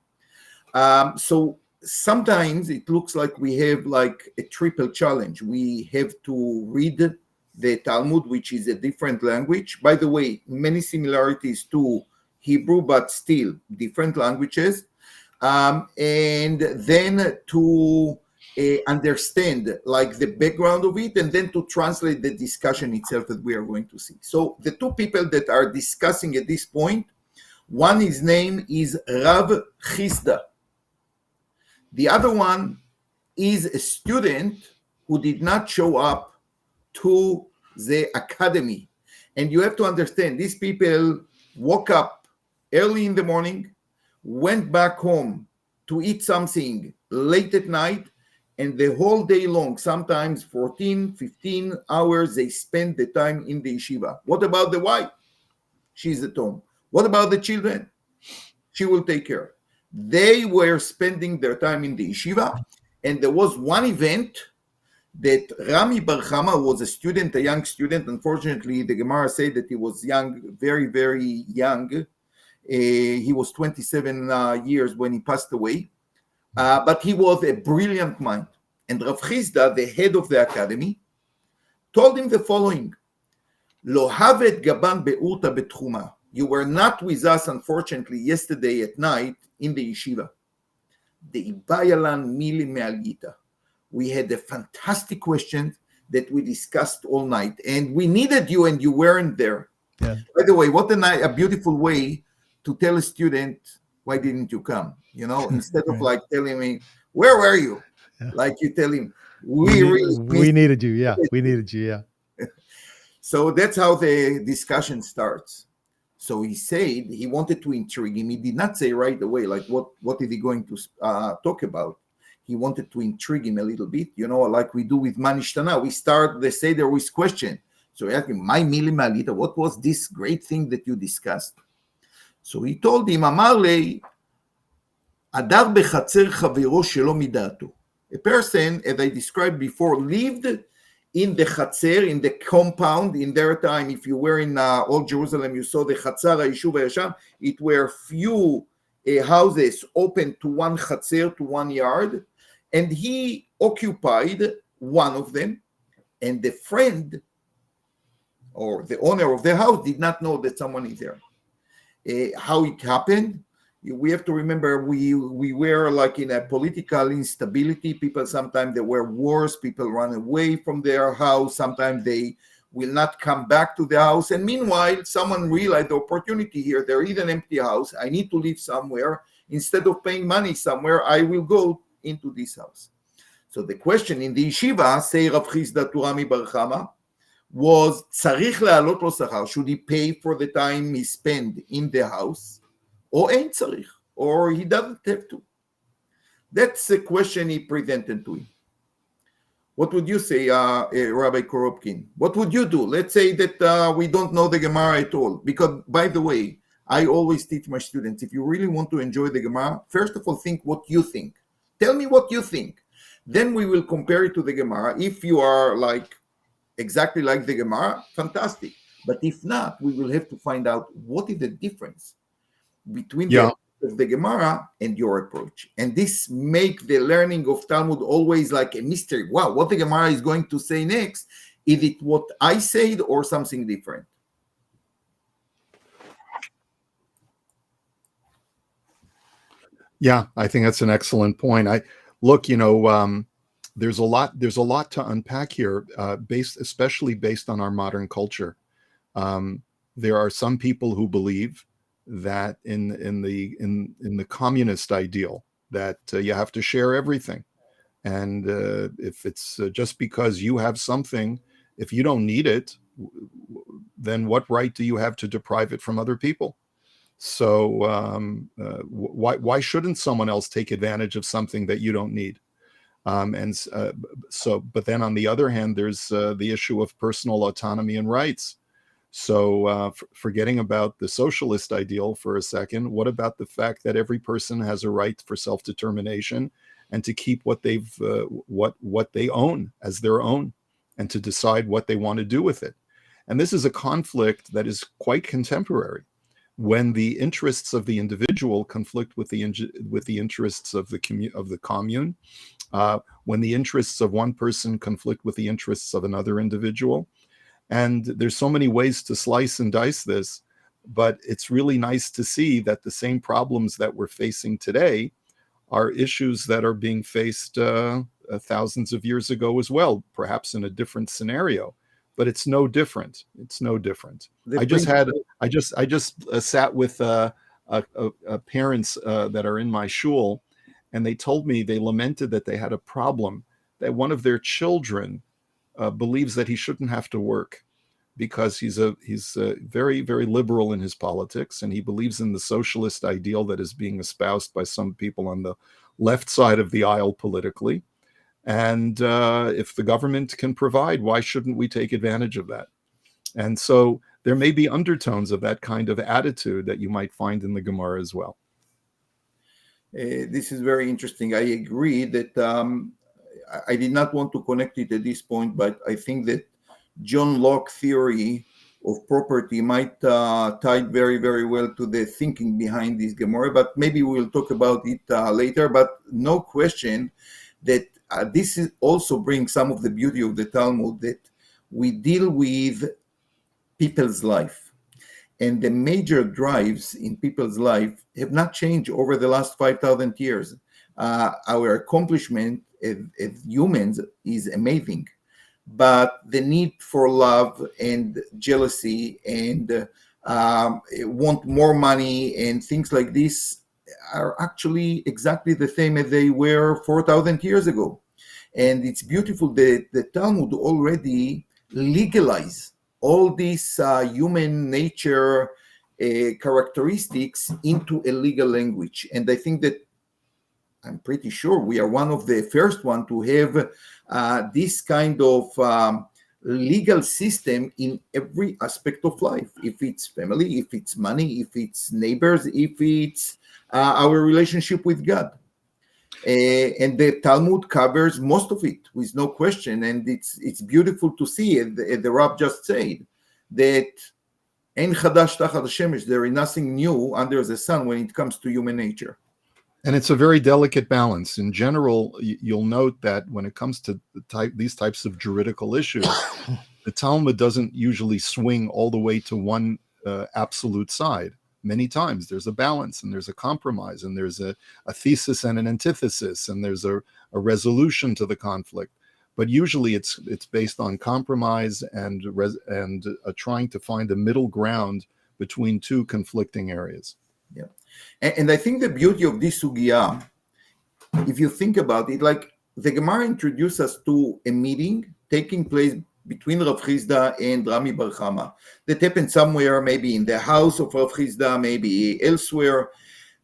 So sometimes it looks like we have like a triple challenge. We have to read the Talmud, which is a different language. By the way, many similarities to Hebrew, but still different languages. And then to understand like the background of it, and then to translate the discussion itself that we are going to see. So the two people that are discussing at this point, one his name is Rav Chisda. The other one is a student who did not show up to the academy. And you have to understand, these people woke up early in the morning, went back home to eat something late at night, and the whole day long, sometimes 14, 15 hours, they spend the time in the yeshiva. What about the wife? She's at home. What about the children? She will take care. They were spending their time in the yeshiva, and there was one event that Rami Bar Chama was a student, a young student. Unfortunately, the Gemara said that he was young, very, very young. He was 27 years when he passed away. But he was a brilliant mind. And Rav Chisda, the head of the academy, told him the following: Lo havet gaban be'urta betchuma. You were not with us, unfortunately, yesterday at night in the yeshiva. De'ibayalan mili me'algita. We had a fantastic question that we discussed all night, and we needed you, and you weren't there. Yeah. By the way, what a beautiful way to tell a student, why didn't you come? You know, instead of like telling me, where were you? Yeah. Like you tell him, we
needed you. Yeah, we needed you. Yeah.
So that's how the discussion starts. So he said he wanted to intrigue him. He did not say right away, like what is he going to talk about? He wanted to intrigue him a little bit, you know, like we do with Manishtana. We start the Seder with question. So he asked him, my mili malita, what was this great thing that you discussed? So he told him, Amar le, Adar bechatzer chaviro shelo midatu. A person, as I described before, lived in the chatzer, in the compound. In their time, if you were in Old Jerusalem, you saw the chatzar ha'yishuv ha'yashan. It were few houses open to one chatzer, to one yard. And he occupied one of them. And the friend, or the owner of the house, did not know that someone is there. How it happened, we have to remember we were like in a political instability. People, sometimes there were wars, people run away from their house, sometimes they will not come back to the house. And meanwhile, someone realized the opportunity here. There is an empty house. I need to live somewhere. Instead of paying money somewhere, I will go into this house. So the question in the yeshiva, say Rav Chisda to Rami Bar Chama, was tzarich le'alot lo sachar. Should he pay for the time he spent in the house, or ein tzarich, or he doesn't have to? That's a question he presented to him. What would you say, Rabbi Koropkin? What would you do? Let's say that we don't know the Gemara at all. Because, by the way, I always teach my students, if you really want to enjoy the Gemara, first of all, think what you think. Tell me what you think. Then we will compare it to the Gemara. If you are exactly like the Gemara, fantastic. But if not, we will have to find out what is the difference between the Gemara and your approach. And this makes the learning of Talmud always like a mystery. Wow, what the Gemara is going to say next, is it what I said or something different?
Yeah, I think that's an excellent point. There's a lot to unpack here, especially based on our modern culture. There are some people who believe that in the communist ideal that you have to share everything, and if it's just because you have something, if you don't need it, then what right do you have to deprive it from other people? So why shouldn't someone else take advantage of something that you don't need? But then on the other hand, there's the issue of personal autonomy and rights. So forgetting about the socialist ideal for a second, what about the fact that every person has a right for self-determination and to keep what they own as their own and to decide what they want to do with it? And this is a conflict that is quite contemporary. When the interests of the individual conflict with the interests of the commune, when the interests of one person conflict with the interests of another individual. And there's so many ways to slice and dice this, but it's really nice to see that the same problems that we're facing today are issues that are being faced thousands of years ago as well, perhaps in a different scenario, but it's no different. It's no different. I just sat with parents that are in my shul, and they told me they lamented that they had a problem that one of their children believes that he shouldn't have to work because he's very, very liberal in his politics, and he believes in the socialist ideal that is being espoused by some people on the left side of the aisle politically. And if the government can provide, why shouldn't we take advantage of that? And so there may be undertones of that kind of attitude that you might find in the Gemara as well.
This is very interesting. I agree that I did not want to connect it at this point, but I think that John Locke's theory of property might tie very, very well to the thinking behind this Gemara, but maybe we'll talk about it later. But no question that this is also brings some of the beauty of the Talmud, that we deal with people's life. And the major drives in people's life have not changed over the last 5,000 years. Our accomplishment as humans is amazing, but the need for love and jealousy and want more money and things like this are actually exactly the same as they were 4,000 years ago. And it's beautiful that the Talmud already legalized all these human nature characteristics into a legal language. And I think that I'm pretty sure we are one of the first one to have this kind of legal system in every aspect of life. If it's family, if it's money, if it's neighbors, if it's our relationship with God. And the Talmud covers most of it with no question. And it's beautiful to see, as the Rab just said, that Ein Chadash Tachat HaShemesh, there is nothing new under the sun when it comes to human nature.
And it's a very delicate balance. In general, you'll note that when it comes to these types of juridical issues, the Talmud doesn't usually swing all the way to one absolute side. Many times there's a balance and there's a compromise and there's a thesis and an antithesis and there's a resolution to the conflict. But usually it's based on compromise and trying to find a middle ground between two conflicting areas.
Yeah. And I think the beauty of this sugya, if you think about it, like the Gemara introduced us to a meeting taking place between Rav Chizda and Rami Bar Chama that happened somewhere, maybe in the house of Rav Chizda, maybe elsewhere.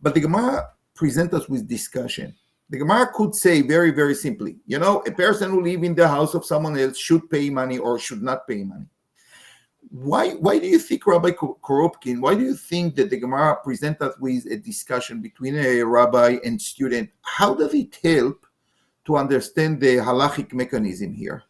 But the Gemara presents us with discussion. The Gemara could say very, very simply, a person who lives in the house of someone else should pay money or should not pay money. Why do you think, Rabbi Koropkin, why do you think that the Gemara presents us with a discussion between a rabbi and student? How does it help to understand the halachic mechanism here?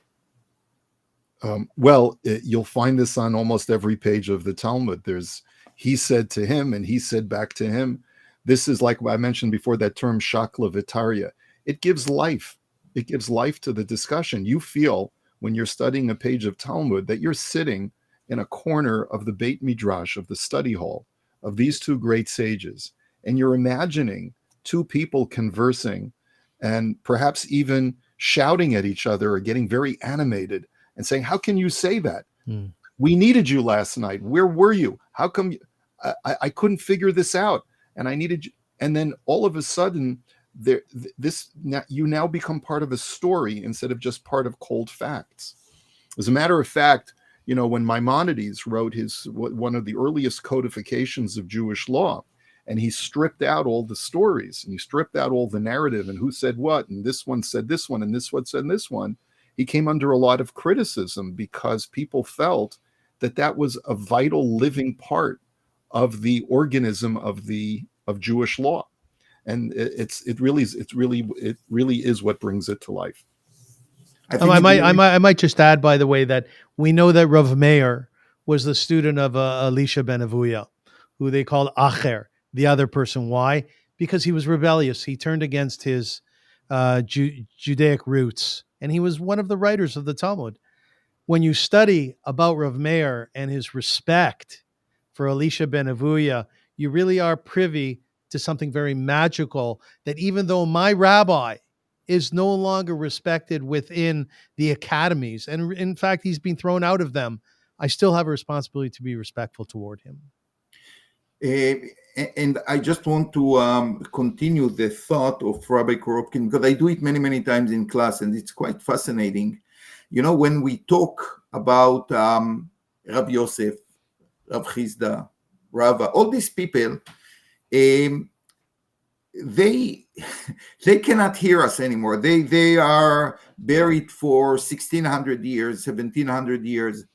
You'll find this on almost every page of the Talmud. There's he said to him and he said back to him. This is like I mentioned before, that term shakla vitaria. It gives life. It gives life to the discussion. You feel when you're studying a page of Talmud that you're sitting in a corner of the Beit Midrash, of the study hall of these two great sages, and you're imagining two people conversing and perhaps even shouting at each other or getting very animated and saying, how can you say that? We needed you last night. Where were you? How come I couldn't figure this out? And I needed you. And then all of a sudden, you now become part of a story instead of just part of cold facts. As a matter of fact, when Maimonides wrote one of the earliest codifications of Jewish law, and he stripped out all the stories and he stripped out all the narrative and who said what, and this one said this one and this one said this one, he came under a lot of criticism because people felt that was a vital living part of the organism of Jewish law, and it really is what brings it to life.
I might just add, by the way, that we know that Rav Meir was the student of Elisha ben Avuya, who they called Acher, the other person. Why? Because he was rebellious. He turned against his Judaic roots, and he was one of the writers of the Talmud. When you study about Rav Meir and his respect for Elisha ben Avuya, you really are privy to something very magical, that even though my rabbi is no longer respected within the academies, and in fact, he's been thrown out of them, I still have a responsibility to be respectful toward him.
And I just want to continue the thought of Rabbi Koropkin, because I do it many, many times in class, and it's quite fascinating. When we talk about Rabbi Yosef, Rav Chizda, Rava, all these people, they cannot hear us anymore. They are buried for 1600 years, 1700 years.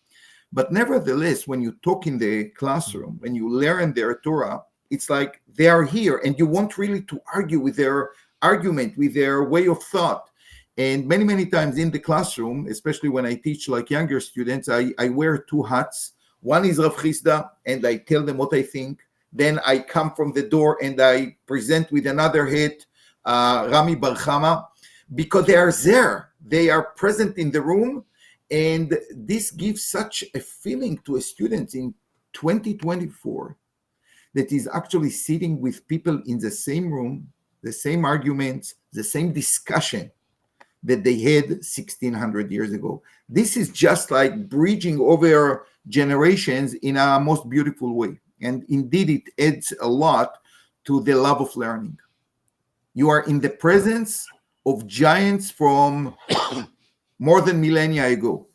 But nevertheless, when you talk in the classroom, when you learn their Torah, it's like they are here, and you want really to argue with their argument, with their way of thought. And many, many times in the classroom, especially when I teach like younger students, I wear two hats. One is Rav Chizda, and I tell them what I think. Then I come from the door and I present with another hat, Rami Bar Chama, because they are there. They are present in the room. And this gives such a feeling to a student in 2024 that is actually sitting with people in the same room, the same arguments, the same discussion that they had 1600 years ago. This is just like bridging over generations in a most beautiful way. And indeed, it adds a lot to the love of learning. You are in the presence of giants from more than millennia ago.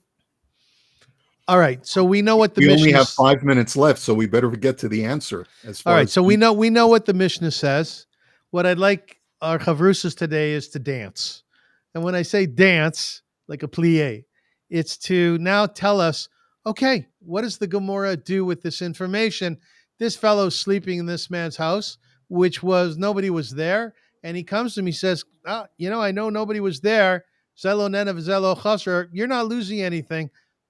All right, so we know what the
We
Mishnah.
only have 5 minutes left, so we better get to the answer.
All right, so we know what the Mishnah says. What I'd like our chavrusas today is to dance, and when I say dance, like a plie, it's to now tell us, okay, what does the Gemara do with this information? This fellow's sleeping in this man's house, which was nobody was there, and he comes to me, says, I know nobody was there. Zelo nenav zelo chasher. You're not losing anything,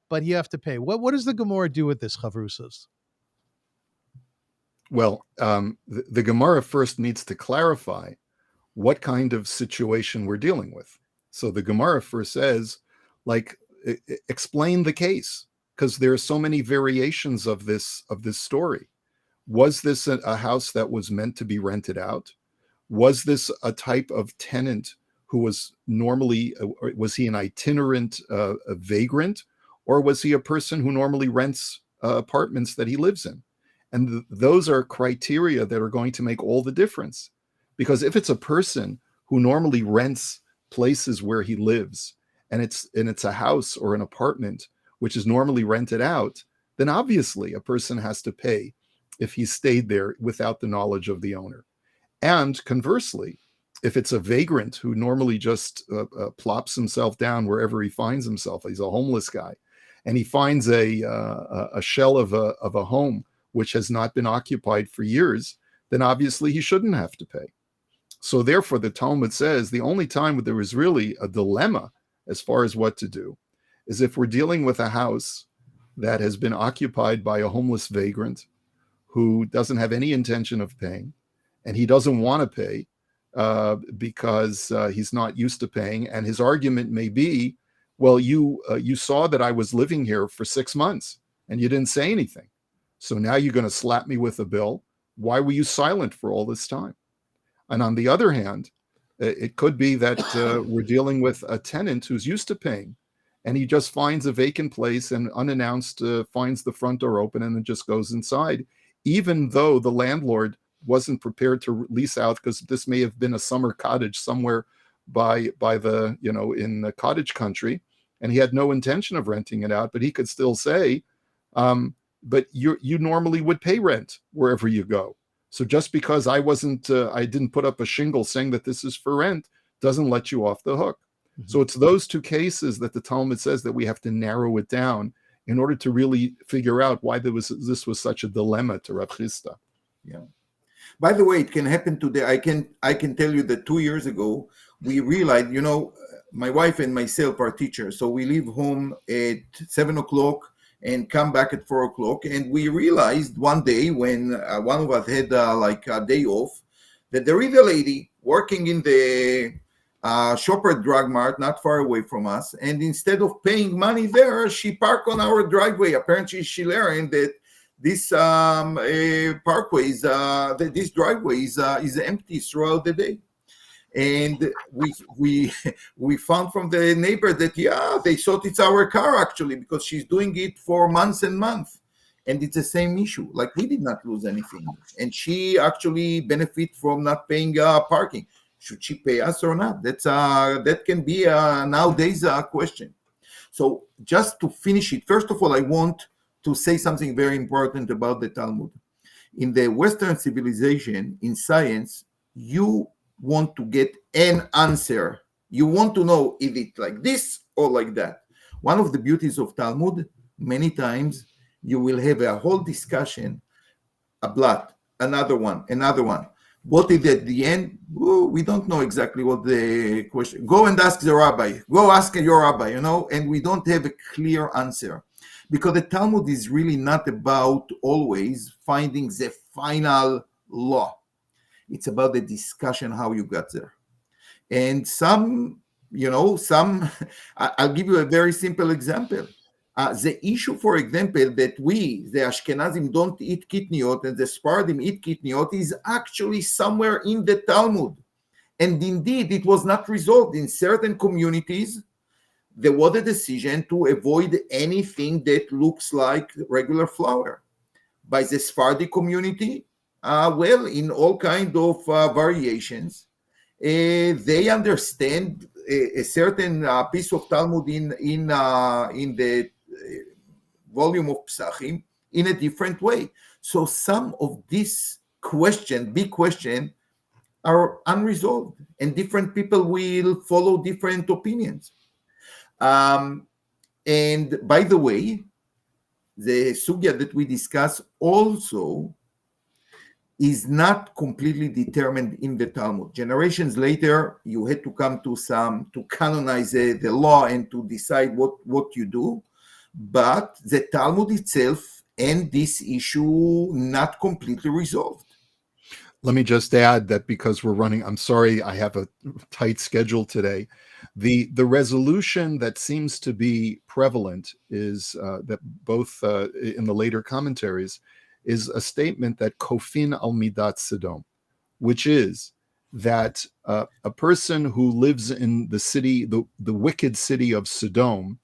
but you have to pay. What does the Gemara do with this, chavrusas?
Well, the Gemara first needs to clarify what kind of situation we're dealing with. So the Gemara first says, explain the case, because there are so many variations of this story. Was this a house that was meant to be rented out? Was this a type of tenant who was normally, was he an itinerant a vagrant, or was he a person who normally rents apartments that he lives in? And those are criteria that are going to make all the difference. Because if it's a person who normally rents places where he lives, and it's a house or an apartment which is normally rented out, then obviously a person has to pay if he stayed there without the knowledge of the owner. And conversely, if it's a vagrant who normally just plops himself down wherever he finds himself, he's a homeless guy, and he finds a shell of a home which has not been occupied for years, then obviously he shouldn't have to pay. So therefore, the Talmud says the only time there is really a dilemma as far as what to do is if we're dealing with a house that has been occupied by a homeless vagrant who doesn't have any intention of paying, and he doesn't want to pay because he's not used to paying. And his argument may be, well, you saw that I was living here for 6 months and you didn't say anything. So now you're going to slap me with a bill. Why were you silent for all this time? And on the other hand, it could be that we're dealing with a tenant who's used to paying, and he just finds a vacant place and unannounced finds the front door open and then just goes inside, even though the landlord wasn't prepared to lease out, because this may have been a summer cottage somewhere by the, in the cottage country, and he had no intention of renting it out, but he could still say, but you normally would pay rent wherever you go. So just because I didn't put up a shingle saying that this is for rent doesn't let you off the hook. Mm-hmm. So it's those two cases that the Talmud says that we have to narrow it down in order to really figure out why this was such a dilemma to Rav Chisda.
Yeah. By the way, it can happen today. I can tell you that 2 years ago, we realized, my wife and myself are teachers. So we leave home at 7 o'clock and come back at 4 o'clock. And we realized one day when one of us had a day off, that there is a lady working in the Shoppers Drug Mart not far away from us. And instead of paying money there, she parked on our driveway. Apparently she learned that this this driveway is empty throughout the day. And we found from the neighbor that, they thought it's our car actually, because she's doing it for months and months. And it's the same issue. Like, we did not lose anything. And she actually benefit from not paying parking. Should she pay us or not? That can be nowadays a question. So just to finish it, first of all, I want to say something very important about the Talmud. In the Western civilization, in science, you want to get an answer. You want to know, is it like this or like that? One of the beauties of Talmud, many times you will have a whole discussion, a blot, another one. What is at the end? We don't know exactly what the question. Go and ask the rabbi. Go ask your rabbi, and we don't have a clear answer. Because the Talmud is really not about always finding the final law. It's about the discussion, how you got there. And I'll give you a very simple example. The issue, for example, that we, the Ashkenazim, don't eat kitniot and the Sephardim eat kitniot is actually somewhere in the Talmud. And indeed, it was not resolved. In certain communities, there was a decision to avoid anything that looks like regular flour. By the Sephardi community, in all kinds of variations, they understand a certain piece of Talmud in the volume of Psachim in a different way. So some of these big questions, are unresolved, and different people will follow different opinions. And by the way, the sugya that we discuss also is not completely determined in the Talmud. Generations later, you had to come to canonize the law and to decide what you do. But the Talmud itself and this issue not completely resolved.
Let me just add that because we're running, I'm sorry, I have a tight schedule today. The resolution that seems to be prevalent is that both in the later commentaries is a statement that kofin al midat Sodom, which is that a person who lives in the city, the wicked city of Sodom,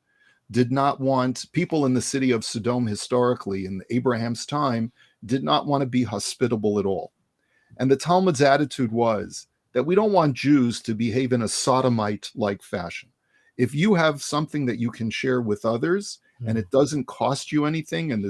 did not want, people in the city of Sodom historically in Abraham's time did not want to be hospitable at all. And the Talmud's attitude was that we don't want Jews to behave in a Sodomite-like fashion. If you have something that you can share with others and it doesn't cost you anything and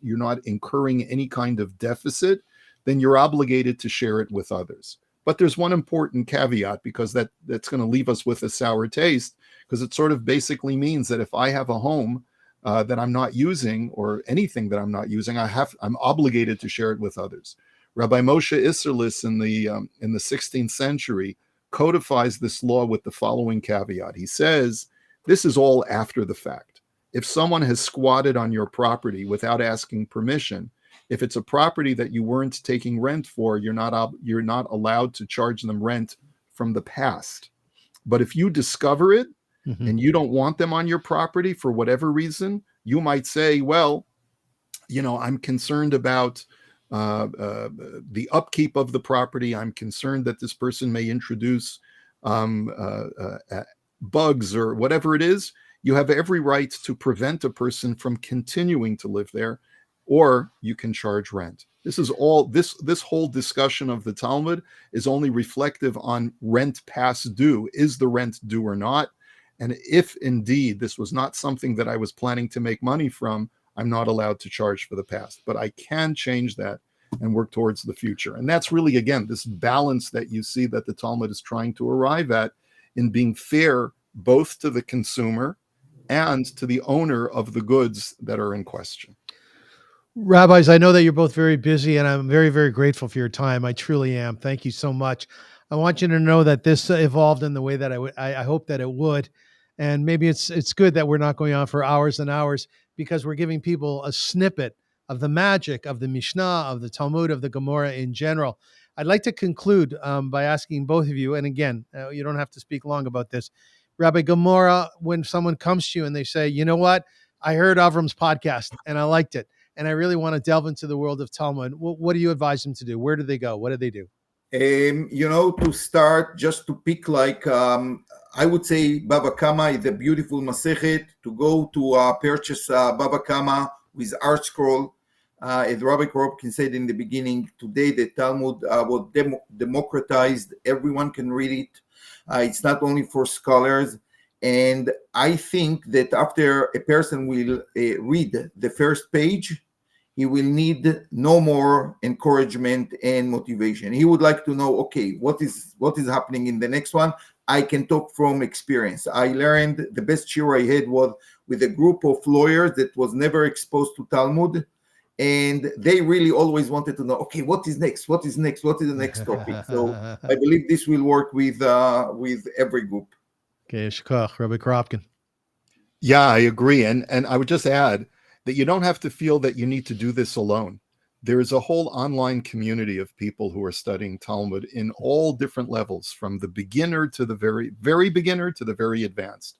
you're not incurring any kind of deficit, then you're obligated to share it with others. But there's one important caveat, because that's going to leave us with a sour taste, because it sort of basically means that if I have a home that I'm not using, or anything that I'm not using, I'm obligated to share it with others. Rabbi Moshe Isserlis in the 16th century codifies this law with the following caveat. He says, this is all after the fact. If someone has squatted on your property without asking permission, if it's a property that you weren't taking rent for, you're not allowed to charge them rent from the past. But if you discover it, mm-hmm. and you don't want them on your property for whatever reason, you might say, well, I'm concerned about the upkeep of the property. I'm concerned that this person may introduce bugs or whatever it is. You have every right to prevent a person from continuing to live there, or you can charge rent. This is all, this whole discussion of the Talmud is only reflective on rent past due. Is the rent due or not? And if indeed this was not something that I was planning to make money from, I'm not allowed to charge for the past. But I can change that and work towards the future. And that's really, again, this balance that you see that the Talmud is trying to arrive at, in being fair both to the consumer and to the owner of the goods that are in question.
Rabbis, I know that you're both very busy, and I'm very, very grateful for your time. I truly am. Thank you so much. I want you to know that this evolved in the way that I hope that it would. And maybe it's good that we're not going on for hours and hours, because we're giving people a snippet of the magic of the Mishnah, of the Talmud, of the Gemara in general. I'd like to conclude by asking both of you, and again, you don't have to speak long about this. Rabbi Gemara, when someone comes to you and they say, you know what, I heard Avrum's podcast and I liked it, and I really want to delve into the world of Talmud, what do you advise them to do? Where do they go? What do they do?
To start, just to pick, I would say Baba Kama is a beautiful Masechet. To go to purchase Baba Kama with art scroll. As Rabbi Koropkin said in the beginning, today the Talmud was democratized. Everyone can read it. It's not only for scholars. And I think that after a person will read the first page, he will need no more encouragement and motivation. He would like to know, okay, what is happening in the next one? I can talk from experience. I learned the best shiur I had was with a group of lawyers that was never exposed to Talmud. And they really always wanted to know, okay, what is next? What is next? What is the next topic? So I believe this will work with every group.
Okay, Shkoch, Rabbi Koropkin.
Yeah, I agree. And I would just add that you don't have to feel that you need to do this alone. There is a whole online community of people who are studying Talmud in all different levels, from the beginner to the very, very beginner to the very advanced.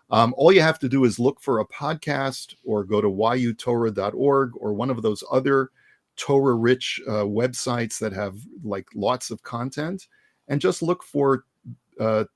All you have to do is look for a podcast, or go to yutorah.org, or one of those other Torah-rich websites that have lots of content, and just look for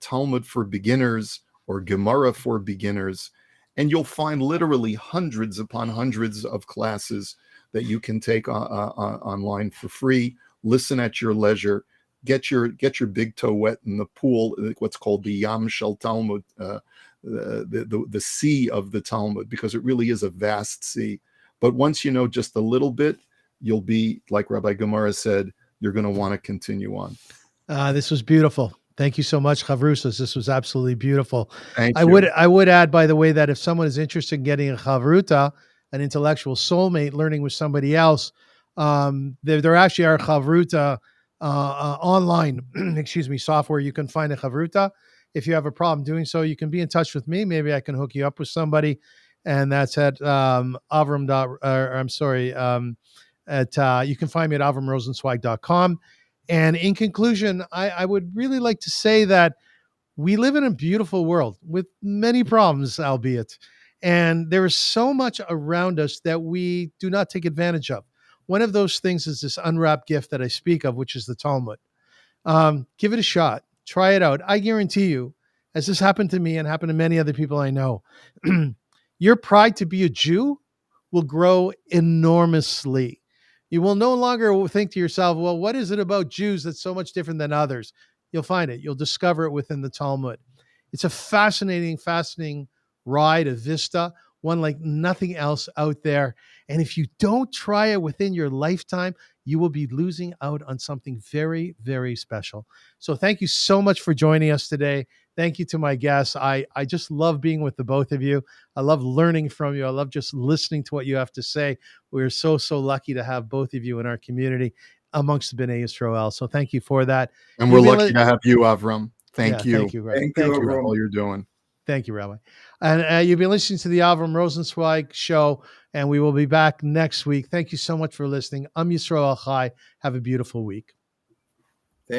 Talmud for beginners or Gemara for beginners, and you'll find literally hundreds upon hundreds of classes that you can take online for free. Listen at your leisure. Get your big toe wet in the pool, what's called the Yam Shel Talmud, the sea of the Talmud, because it really is a vast sea. But once you know just a little bit, you'll be, like Rabbi Gemara said, you're going to want to continue on.
This was beautiful. Thank you so much, chavrusas. This was absolutely beautiful.
Thank you.
I would add, by the way, that if someone is interested in getting a chavruta, an intellectual soulmate, learning with somebody else, there actually are chavruta online, software. You can find a chavruta. If you have a problem doing so, you can be in touch with me. Maybe I can hook you up with somebody, and that's at Avrum. You can find me at avrumrosensweig.com. And in conclusion, I would really like to say that we live in a beautiful world with many problems, albeit, and there is so much around us that we do not take advantage of. One of those things is this unwrapped gift that I speak of, which is the Talmud. Give it a shot. Try it out. I guarantee you, as this happened to me and happened to many other people I know, your pride to be a Jew will grow enormously. You will no longer think to yourself, well, what is it about Jews that's so much different than others? You'll find it. You'll discover it within the Talmud. It's a fascinating ride, a vista, one like nothing else out there. And if you don't try it within your lifetime, you will be losing out on something very, very special. So thank you so much for joining us today. Thank you to my guests. I just love being with the both of you. I love learning from you. I love just listening to what you have to say. We're so, so lucky to have both of you in our community amongst the B'nai Yisrael. So thank you for that.
And we're lucky to have you, Avram. Thank you.
Thank you, Rabbi.
Thank you,
for
Avram.
all you're doing.
Thank you, Rabbi. And you've been listening to the Avrum Rosensweig show, and we will be back next week. Thank you so much for listening. I'm Yisrael Chai. Have a beautiful week.